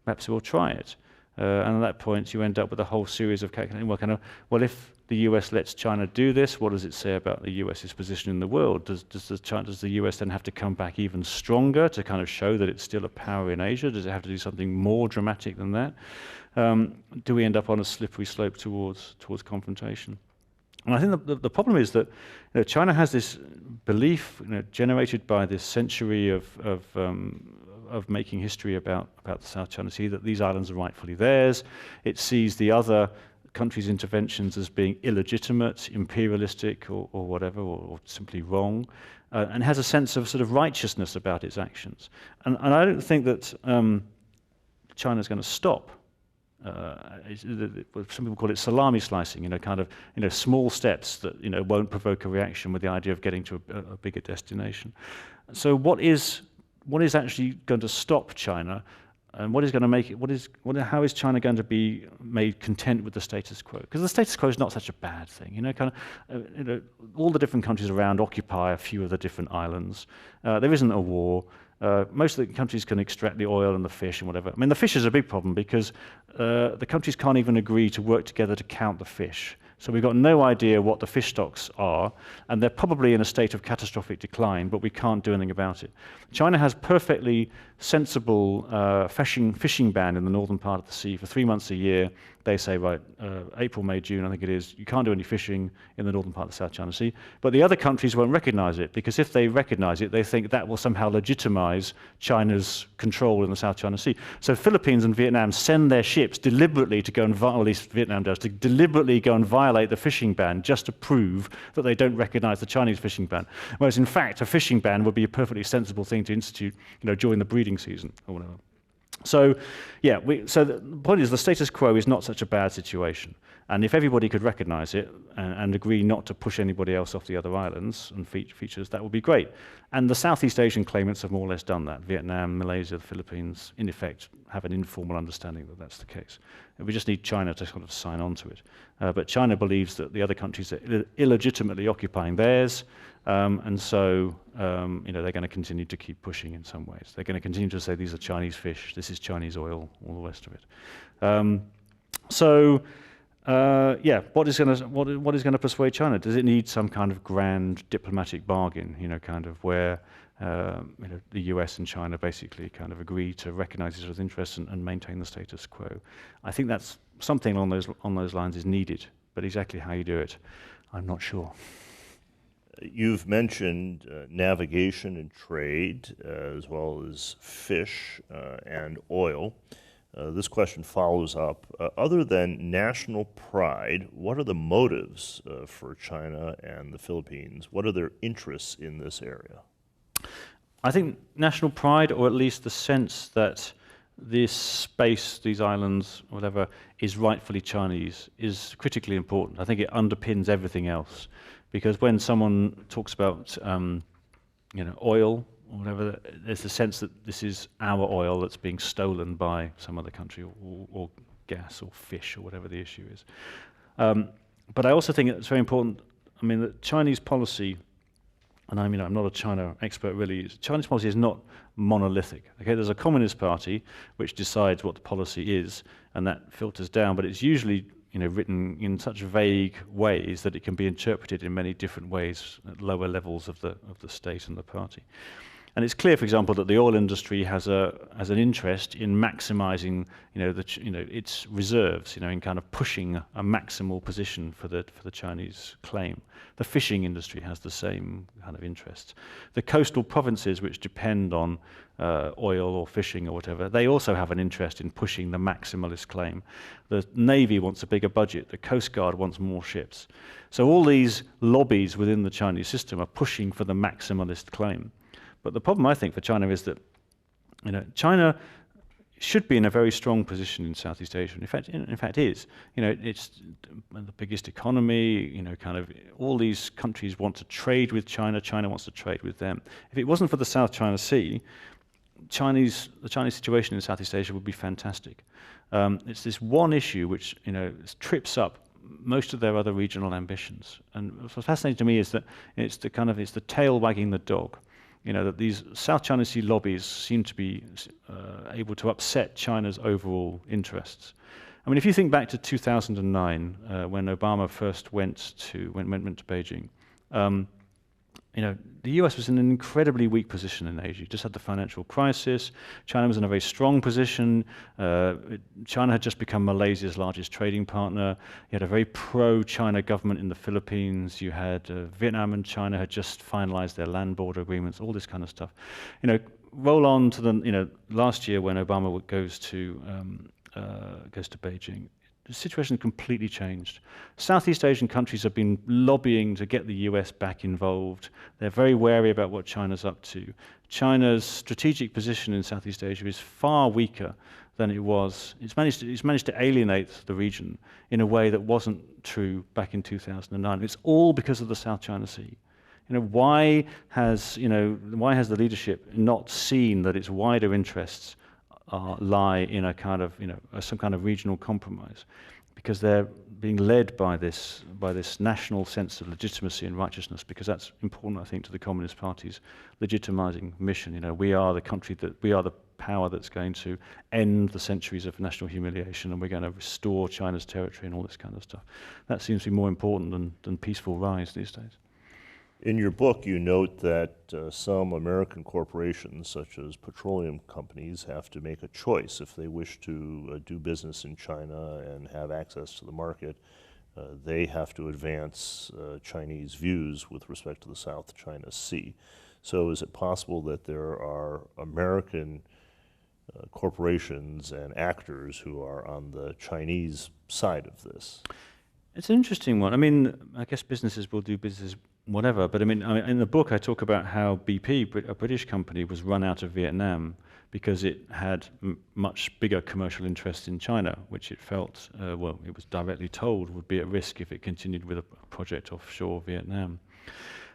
Perhaps we'll try it. And at that point, you end up with a whole series of calculating, well, if the US lets China do this, what does it say about the US's position in the world? Does the US then have to come back even stronger to kind of show that it's still a power in Asia? Does it have to do something more dramatic than that? Do we end up on a slippery slope towards confrontation? And I think the problem is that China has this belief generated by this century of making history about the South China Sea, that these islands are rightfully theirs. It sees the other countries' interventions as being illegitimate, imperialistic, or whatever, or simply wrong, and has a sense of sort of righteousness about its actions. And I don't think that China's going to stop. Some people call it salami slicing, small steps that won't provoke a reaction with the idea of getting to a bigger destination. So what is actually going to stop China, and what is going to make it? How is China going to be made content with the status quo? Because the status quo is not such a bad thing. All the different countries around occupy a few of the different islands. There isn't a war. Most of the countries can extract the oil and the fish and whatever. I mean, the fish is a big problem because the countries can't even agree to work together to count the fish. So we've got no idea what the fish stocks are, and they're probably in a state of catastrophic decline, but we can't do anything about it. China has perfectly sensible fishing ban in the northern part of the sea for 3 months a year they say, right, April, May, June, I think it is, you can't do any fishing in the northern part of the South China Sea. But the other countries won't recognize it, because if they recognize it, they think that will somehow legitimize China's control in the South China Sea. So Philippines and Vietnam send their ships deliberately to go and, or at least Vietnam does, to deliberately go and violate the fishing ban just to prove that they don't recognize the Chinese fishing ban. Whereas in fact, a fishing ban would be a perfectly sensible thing to institute, during the breeding season or whatever. So, yeah, so the point is the status quo is not such a bad situation. And if everybody could recognize it and agree not to push anybody else off the other islands and features, that would be great. And the Southeast Asian claimants have more or less done that. Vietnam, Malaysia, the Philippines, in effect, have an informal understanding that that's the case. We just need China to sort of sign on to it. But China believes that the other countries are illegitimately occupying theirs, and so they're going to continue to keep pushing in some ways. They're going to continue to say these are Chinese fish, this is Chinese oil, all the rest of it. What is going to persuade China? Does it need some kind of grand diplomatic bargain? Kind of where the US and China basically kind of agree to recognise each other's interests and maintain the status quo. I think that's something on those lines is needed, but exactly how you do it, I'm not sure. You've mentioned navigation and trade, as well as fish and oil. This question follows up. Other than national pride, what are the motives for China and the Philippines? What are their interests in this area? I think national pride, or at least the sense that this space, these islands, whatever, is rightfully Chinese, is critically important. I think it underpins everything else. Because when someone talks about oil or whatever, there's a sense that this is our oil that's being stolen by some other country, or gas or fish or whatever the issue is. But I also think it's very important. I mean, the Chinese policy, and I'm not a China expert really. Chinese policy is not monolithic. Okay, there's a Communist Party which decides what the policy is, and that filters down. But it's usually written in such vague ways that it can be interpreted in many different ways at lower levels of the state and the party. And it's clear, for example, that the oil industry has an interest in maximising, its reserves, in kind of pushing a maximal position for the Chinese claim. The fishing industry has the same kind of interests. The coastal provinces, which depend on oil or fishing or whatever, they also have an interest in pushing the maximalist claim. The Navy wants a bigger budget. The Coast Guard wants more ships. So all these lobbies within the Chinese system are pushing for the maximalist claim. But the problem, I think, for China is that China should be in a very strong position in Southeast Asia. In fact, is. It's the biggest economy. Kind of all these countries want to trade with China. China wants to trade with them. If it wasn't for the South China Sea, the Chinese situation in Southeast Asia would be fantastic. It's this one issue which trips up most of their other regional ambitions. And what's fascinating to me is that it's the tail wagging the dog. That these South China Sea lobbies seem to be able to upset China's overall interests. I mean, if you think back to 2009, when Obama first went to Beijing, the US was in an incredibly weak position in Asia. You just had the financial crisis. China was in a very strong position. China had just become Malaysia's largest trading partner. You had a very pro-China government in the Philippines. You had Vietnam and China had just finalized their land border agreements, all this kind of stuff. Roll on to the last year when Obama goes to Beijing. The situation completely changed. Southeast Asian countries have been lobbying to get the US back involved. They're very wary about what China's up to. China's strategic position in Southeast Asia is far weaker than it was. It's managed to alienate the region in a way that wasn't true back in 2009. It's all because of the South China Sea. Why has the leadership not seen that its wider interests lie in a kind of some kind of regional compromise, because they're being led by this national sense of legitimacy and righteousness, because that's important, I think, to the Communist Party's legitimizing mission. We are the country we are the power that's going to end the centuries of national humiliation, and we're going to restore China's territory and all this kind of stuff. That seems to be more important than peaceful rise these days. In your book, you note that some American corporations, such as petroleum companies, have to make a choice if they wish to do business in China and have access to the market. They have to advance Chinese views with respect to the South China Sea. So is it possible that there are American corporations and actors who are on the Chinese side of this? It's an interesting one. I mean, I guess businesses will do business whatever, but I mean, in the book I talk about how BP, a British company, was run out of Vietnam because it had much bigger commercial interest in China, which it felt, well, it was directly told would be at risk if it continued with a project offshore Vietnam.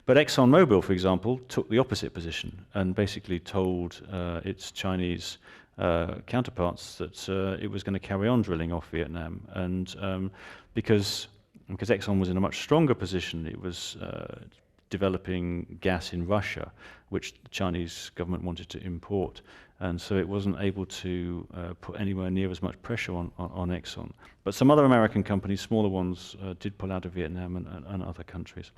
But ExxonMobil, for example, took the opposite position and basically told its Chinese counterparts that it was going to carry on drilling off Vietnam, and because Exxon was in a much stronger position, it was developing gas in Russia, which the Chinese government wanted to import, and so it wasn't able to put anywhere near as much pressure on Exxon. But some other American companies, smaller ones, did pull out of Vietnam and other countries.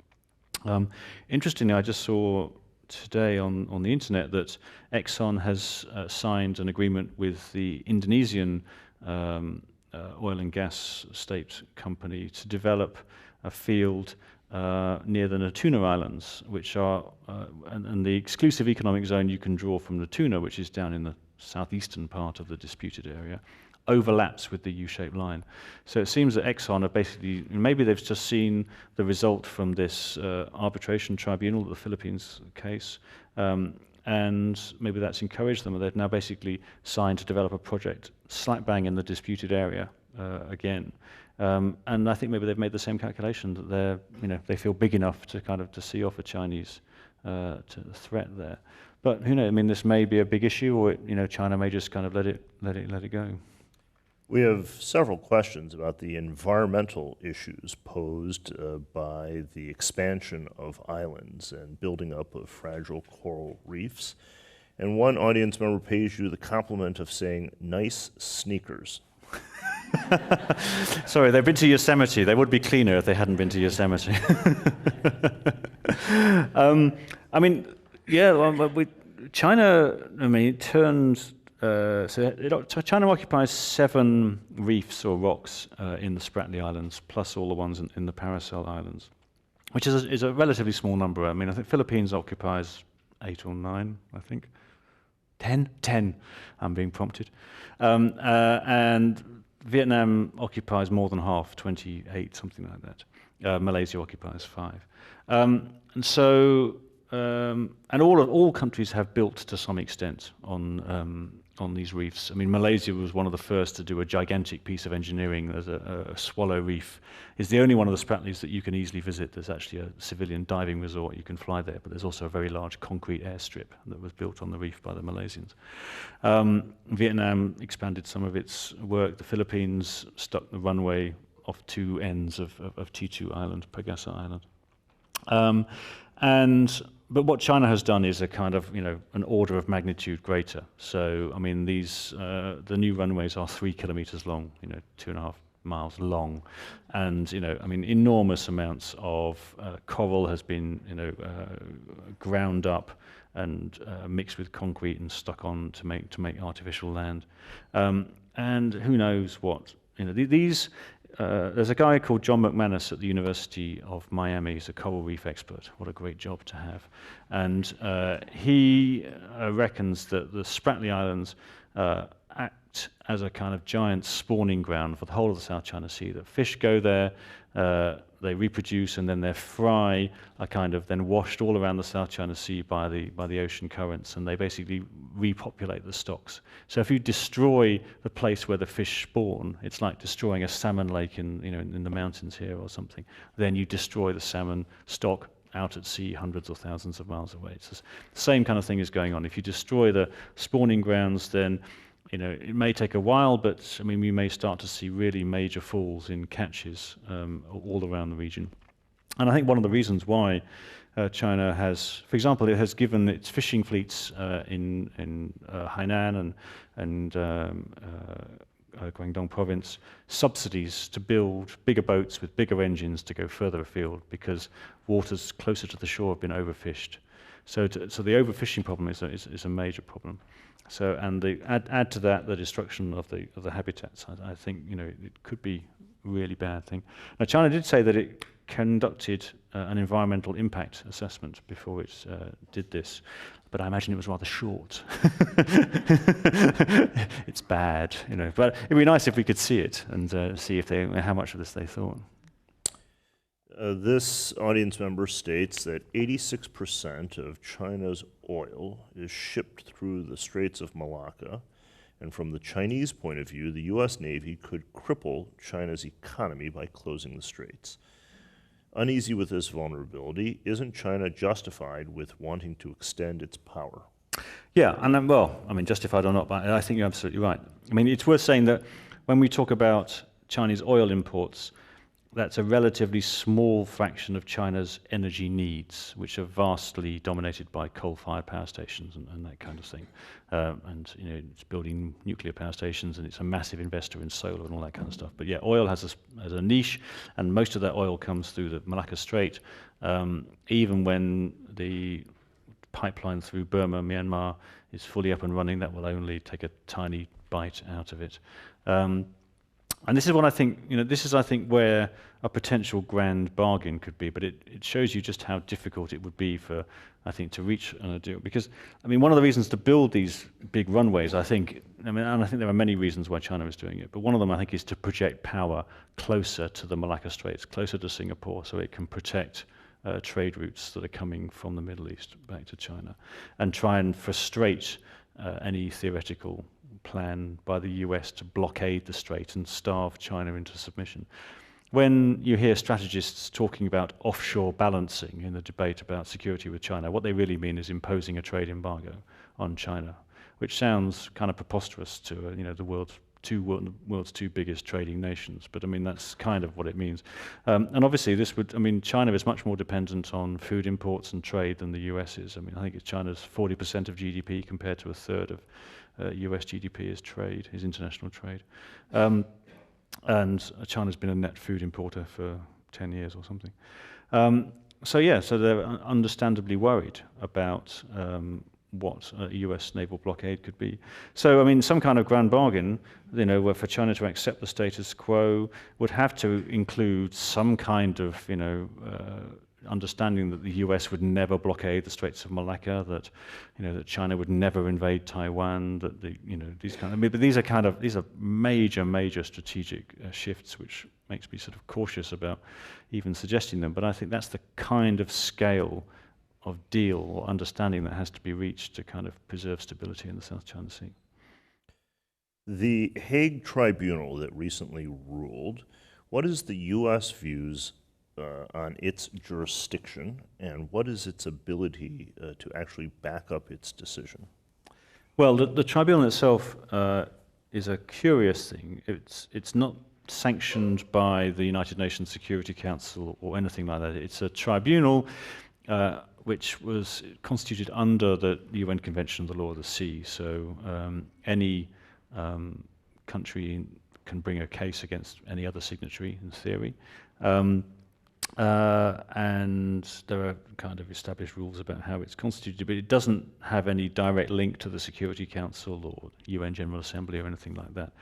Interestingly, I just saw today on the internet that Exxon has signed an agreement with the Indonesian oil and gas state company to develop a field near the Natuna Islands, which are, and the exclusive economic zone you can draw from Natuna, which is down in the southeastern part of the disputed area, overlaps with the U-shaped line. So it seems that Exxon are basically, maybe they've just seen the result from this arbitration tribunal, the Philippines case, and maybe that's encouraged them, and they've now basically signed to develop a project slap bang in the disputed area again. And I think maybe they've made the same calculation that they're, they feel big enough to kind of to see off a Chinese threat there. But who knows? I mean, this may be a big issue, or China may just kind of let it go. We have several questions about the environmental issues posed by the expansion of islands and building up of fragile coral reefs. And one audience member pays you the compliment of saying, "Nice sneakers." Sorry, they've been to Yosemite. They would be cleaner if they hadn't been to Yosemite. I mean, yeah, China, it turned... So China occupies 7 reefs or rocks in the Spratly Islands, plus all the ones in the Paracel Islands, which is a relatively small number. I mean, I think Philippines occupies 8 or 9, I think. 10? I'm being prompted. And Vietnam occupies more than half, 28, something like that. Malaysia occupies 5. And all countries have built to some extent on these reefs. I mean, Malaysia was one of the first to do a gigantic piece of engineering. There's a Swallow Reef. It's the only one of the Spratlys that you can easily visit. There's actually a civilian diving resort. You can fly there, but there's also a very large concrete airstrip that was built on the reef by the Malaysians. Vietnam expanded some of its work. The Philippines stuck the runway off 2 ends of T2 Island, Pagasa Island. But what China has done is a kind of, an order of magnitude greater. So, I mean, the new runways are 3 kilometers long, 2.5 miles long. And, enormous amounts of coral has been, ground up and mixed with concrete and stuck on to make artificial land. And who knows what, there's a guy called John McManus at the University of Miami. He's a coral reef expert. What a great job to have. And he reckons that the Spratly Islands act as a kind of giant spawning ground for the whole of the South China Sea. That fish go there, they reproduce, and then their fry are kind of then washed all around the South China Sea by the ocean currents, and they basically repopulate the stocks. So if you destroy the place where the fish spawn, it's like destroying a salmon lake in the mountains here or something. Then you destroy the salmon stock out at sea hundreds or thousands of miles away. It's the same kind of thing is going on. If you destroy the spawning grounds, then it may take a while, but we may start to see really major falls in catches all around the region. And I think one of the reasons why China has, for example, it has given its fishing fleets in Hainan and Guangdong province, subsidies to build bigger boats with bigger engines to go further afield because waters closer to the shore have been overfished. So the overfishing problem is a major problem. So, and add to that the destruction of the habitats. I think it could be a really bad thing. Now, China did say that it conducted an environmental impact assessment before it did this, but I imagine it was rather short. It's bad, But it'd be nice if we could see it and see how much of this they thought. This audience member states that 86% of China's oil is shipped through the Straits of Malacca, and from the Chinese point of view, the U.S. Navy could cripple China's economy by closing the straits. Uneasy with this vulnerability, isn't China justified with wanting to extend its power? Yeah, and justified or not, but I think you're absolutely right. It's worth saying that when we talk about Chinese oil imports, that's a relatively small fraction of China's energy needs, which are vastly dominated by coal-fired power stations and that kind of thing. It's building nuclear power stations, and it's a massive investor in solar and all that kind of stuff. But yeah, oil has a niche, and most of that oil comes through the Malacca Strait. Even when the pipeline through Burma, Myanmar, is fully up and running, that will only take a tiny bite out of it. And this is what I think, I think where a potential grand bargain could be, but it shows you just how difficult it would be to reach a deal. Because, one of the reasons to build these big runways, and I think there are many reasons why China is doing it, but one of them, I think, is to project power closer to the Malacca Straits, closer to Singapore, so it can protect trade routes that are coming from the Middle East back to China, and try and frustrate any theoretical plan by the US to blockade the strait and starve China into submission. When you hear strategists talking about offshore balancing in the debate about security with China, what they really mean is imposing a trade embargo on China, which sounds kind of preposterous to the world's two biggest trading nations. But that's kind of what it means. And obviously this would, China is much more dependent on food imports and trade than the US is. I think China's 40% of GDP compared to a third of US GDP is international trade. And China's been a net food importer for 10 years or something. So they're understandably worried about what a US naval blockade could be. So, some kind of grand bargain, where for China to accept the status quo would have to include some kind of, understanding that the US would never blockade the Straits of Malacca, that that China would never invade Taiwan, that but these are major strategic shifts, which makes me sort of cautious about even suggesting them. But I think that's the kind of scale of deal or understanding that has to be reached to kind of preserve stability in the South China Sea. The Hague Tribunal that recently ruled, what is the U.S. views on its jurisdiction, and what is its ability to actually back up its decision? Well, the tribunal itself is a curious thing. It's not sanctioned by the United Nations Security Council or anything like that. It's a tribunal which was constituted under the UN Convention on the Law of the Sea. So any country can bring a case against any other signatory, in theory. And there are kind of established rules about how it's constituted, but it doesn't have any direct link to the Security Council or UN General Assembly or anything like that.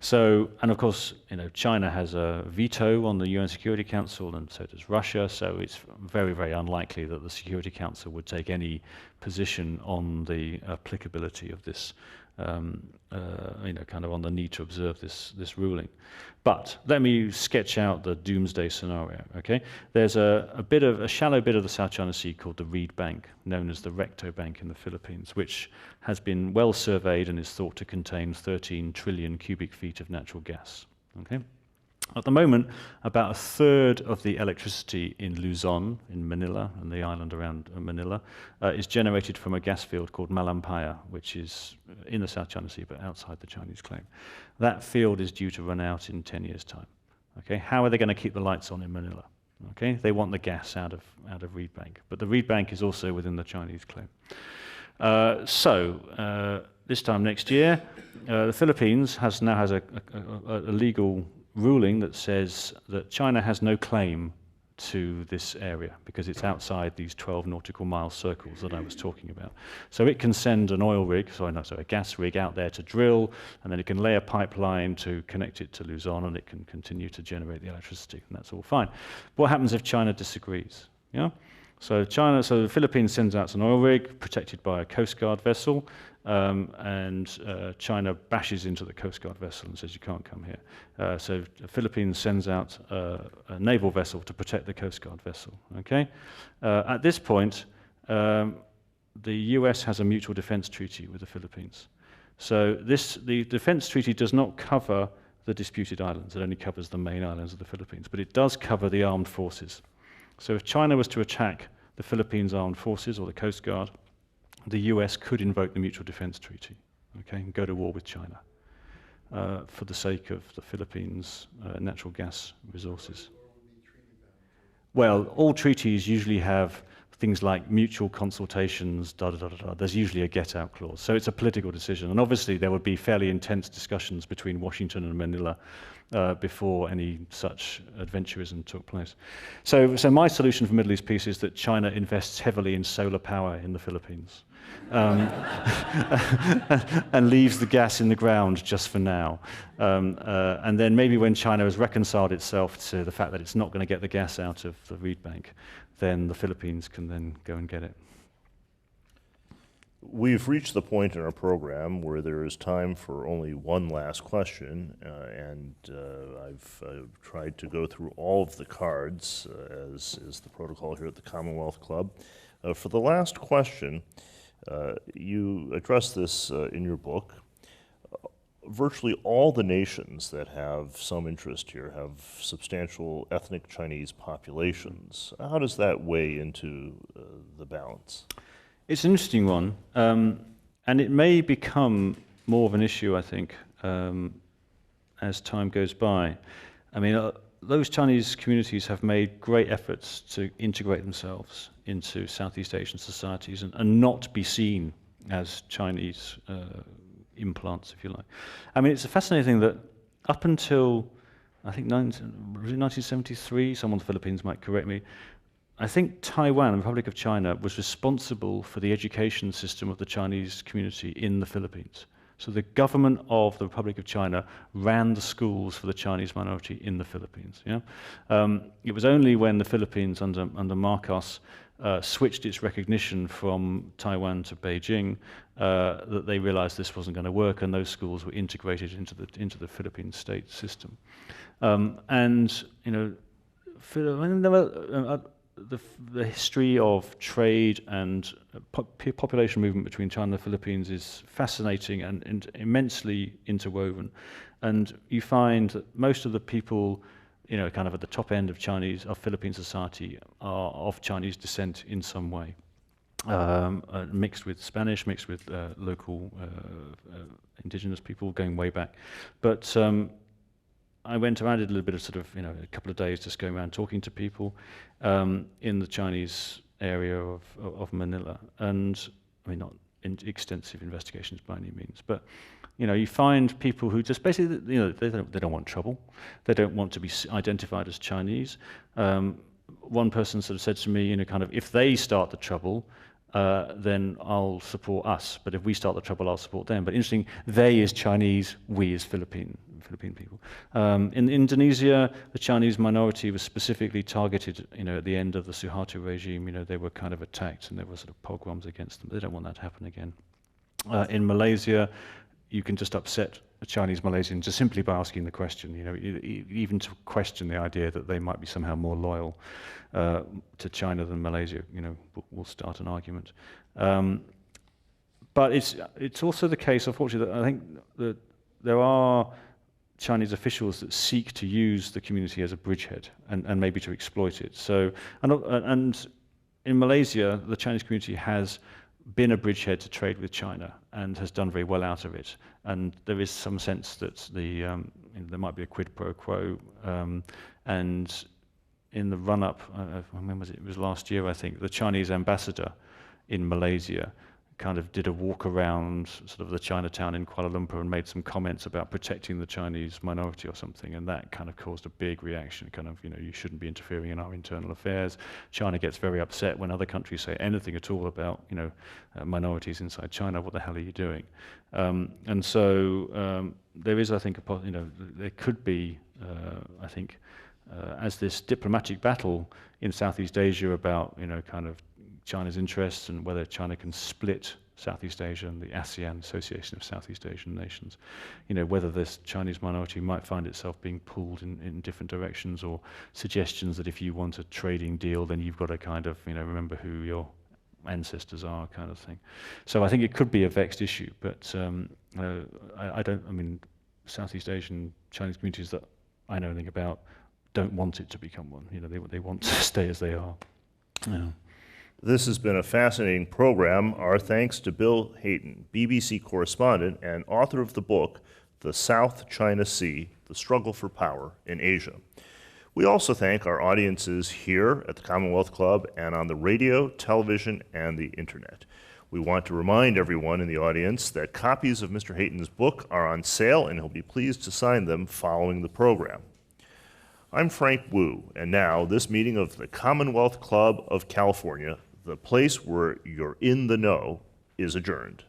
So, and of course, China has a veto on the UN Security Council, and so does Russia, so it's very, very unlikely that the Security Council would take any position on the applicability of this, kind of on the need to observe this ruling. But let me sketch out the doomsday scenario, okay? There's a shallow bit of the South China Sea called the Reed Bank, known as the Recto Bank in the Philippines, which has been well surveyed and is thought to contain 13 trillion cubic feet of natural gas, okay? At the moment, about a third of the electricity in Luzon, in Manila, and the island around Manila, is generated from a gas field called Malampaya, which is in the South China Sea, but outside the Chinese claim. That field is due to run out in 10 years' time. Okay, how are they going to keep the lights on in Manila? Okay, they want the gas out of Reed Bank, but the Reed Bank is also within the Chinese claim. So this time next year, the Philippines now has a legal ruling that says that China has no claim to this area because it's outside these 12 nautical mile circles that I was talking about. So it can send an oil rig, a gas rig out there to drill, and then it can lay a pipeline to connect it to Luzon, and it can continue to generate the electricity, and that's all fine. What happens if China disagrees? Yeah? So the Philippines sends out an oil rig protected by a Coast Guard vessel, and China bashes into the Coast Guard vessel and says, you can't come here. So the Philippines sends out a naval vessel to protect the Coast Guard vessel. Okay? At this point, the US has a mutual defense treaty with the Philippines. So the defense treaty does not cover the disputed islands. It only covers the main islands of the Philippines, but it does cover the armed forces. So if China was to attack the Philippines armed forces or the Coast Guard, the US could invoke the Mutual Defense Treaty, okay, and go to war with China for the sake of the Philippines' natural gas resources. Well, all treaties usually have things like mutual consultations, There's usually a get-out clause. So it's a political decision. And obviously there would be fairly intense discussions between Washington and Manila before any such adventurism took place. So my solution for Middle East peace is that China invests heavily in solar power in the Philippines. And leaves the gas in the ground just for now. And then maybe when China has reconciled itself to the fact that it's not going to get the gas out of the reed bank, then the Philippines can then go and get it. We've reached the point in our program where there is time for only one last question, and I've tried to go through all of the cards, as is the protocol here at the Commonwealth Club. For the last question, you address this in your book. Virtually all the nations that have some interest here have substantial ethnic Chinese populations. How does that weigh into the balance? It's an interesting one, and it may become more of an issue, I think, as time goes by. I mean, those Chinese communities have made great efforts to integrate themselves into Southeast Asian societies and not be seen as Chinese implants, if you like. I mean, it's a fascinating thing that up until, I think, 1973, someone in the Philippines might correct me, I think Taiwan, the Republic of China, was responsible for the education system of the Chinese community in the Philippines. So the government of the Republic of China ran the schools for the Chinese minority in the Philippines. Yeah? It was only when the Philippines, under Marcos, switched its recognition from Taiwan to Beijing that they realized this wasn't going to work, and those schools were integrated into the Philippine state system. And you know, the history of trade and population movement between China and the Philippines is fascinating and immensely interwoven. And you find that most of the people, you know, kind of at the top end of Philippine society are of Chinese descent in some way, mixed with Spanish, mixed with local indigenous people going way back. But I went around, did a little bit of sort of, you know, a couple of days just going around talking to people in the Chinese area of Manila. And I mean, not extensive investigations by any means, but you know, you find people who just basically, you know, they don't want trouble. They don't want to be identified as Chinese. One person sort of said to me, you know, kind of, if they start the trouble, then I'll support us. But if we start the trouble, I'll support them. But interesting, they is Chinese, we is Philippine people. In Indonesia, the Chinese minority was specifically targeted, you know, at the end of the Suharto regime. You know, they were kind of attacked and there were sort of pogroms against them. They don't want that to happen again. In Malaysia, you can just upset a Chinese Malaysian just simply by asking the question, you know, even to question the idea that they might be somehow more loyal to China than Malaysia, you know, will start an argument. But it's also the case, unfortunately, that I think that there are Chinese officials that seek to use the community as a bridgehead and maybe to exploit it. So, and in Malaysia, the Chinese community has been a bridgehead to trade with China and has done very well out of it. And there is some sense that there might be a quid pro quo. And in the run-up, when was it? It was last year, I think, the Chinese ambassador in Malaysia kind of did a walk around sort of the Chinatown in Kuala Lumpur and made some comments about protecting the Chinese minority or something, and that kind of caused a big reaction, kind of, you shouldn't be interfering in our internal affairs. China gets very upset when other countries say anything at all about, minorities inside China. What the hell are you doing? And so there is, I think, there could be, I think, as this diplomatic battle in Southeast Asia about, kind of China's interests and whether China can split Southeast Asia and the ASEAN, Association of Southeast Asian Nations, whether this Chinese minority might find itself being pulled in different directions, or suggestions that if you want a trading deal, then you've got to kind of, remember who your ancestors are, kind of thing. So I think it could be a vexed issue, but Southeast Asian Chinese communities that I know anything about don't want it to become one. They want to stay as they are. Yeah. This has been a fascinating program. Our thanks to Bill Hayton, BBC correspondent and author of the book, The South China Sea, The Struggle for Power in Asia. We also thank our audiences here at the Commonwealth Club and on the radio, television, and the internet. We want to remind everyone in the audience that copies of Mr. Hayton's book are on sale, and he'll be pleased to sign them following the program. I'm Frank Wu, and now this meeting of the Commonwealth Club of California, the place where you're in the know, is adjourned.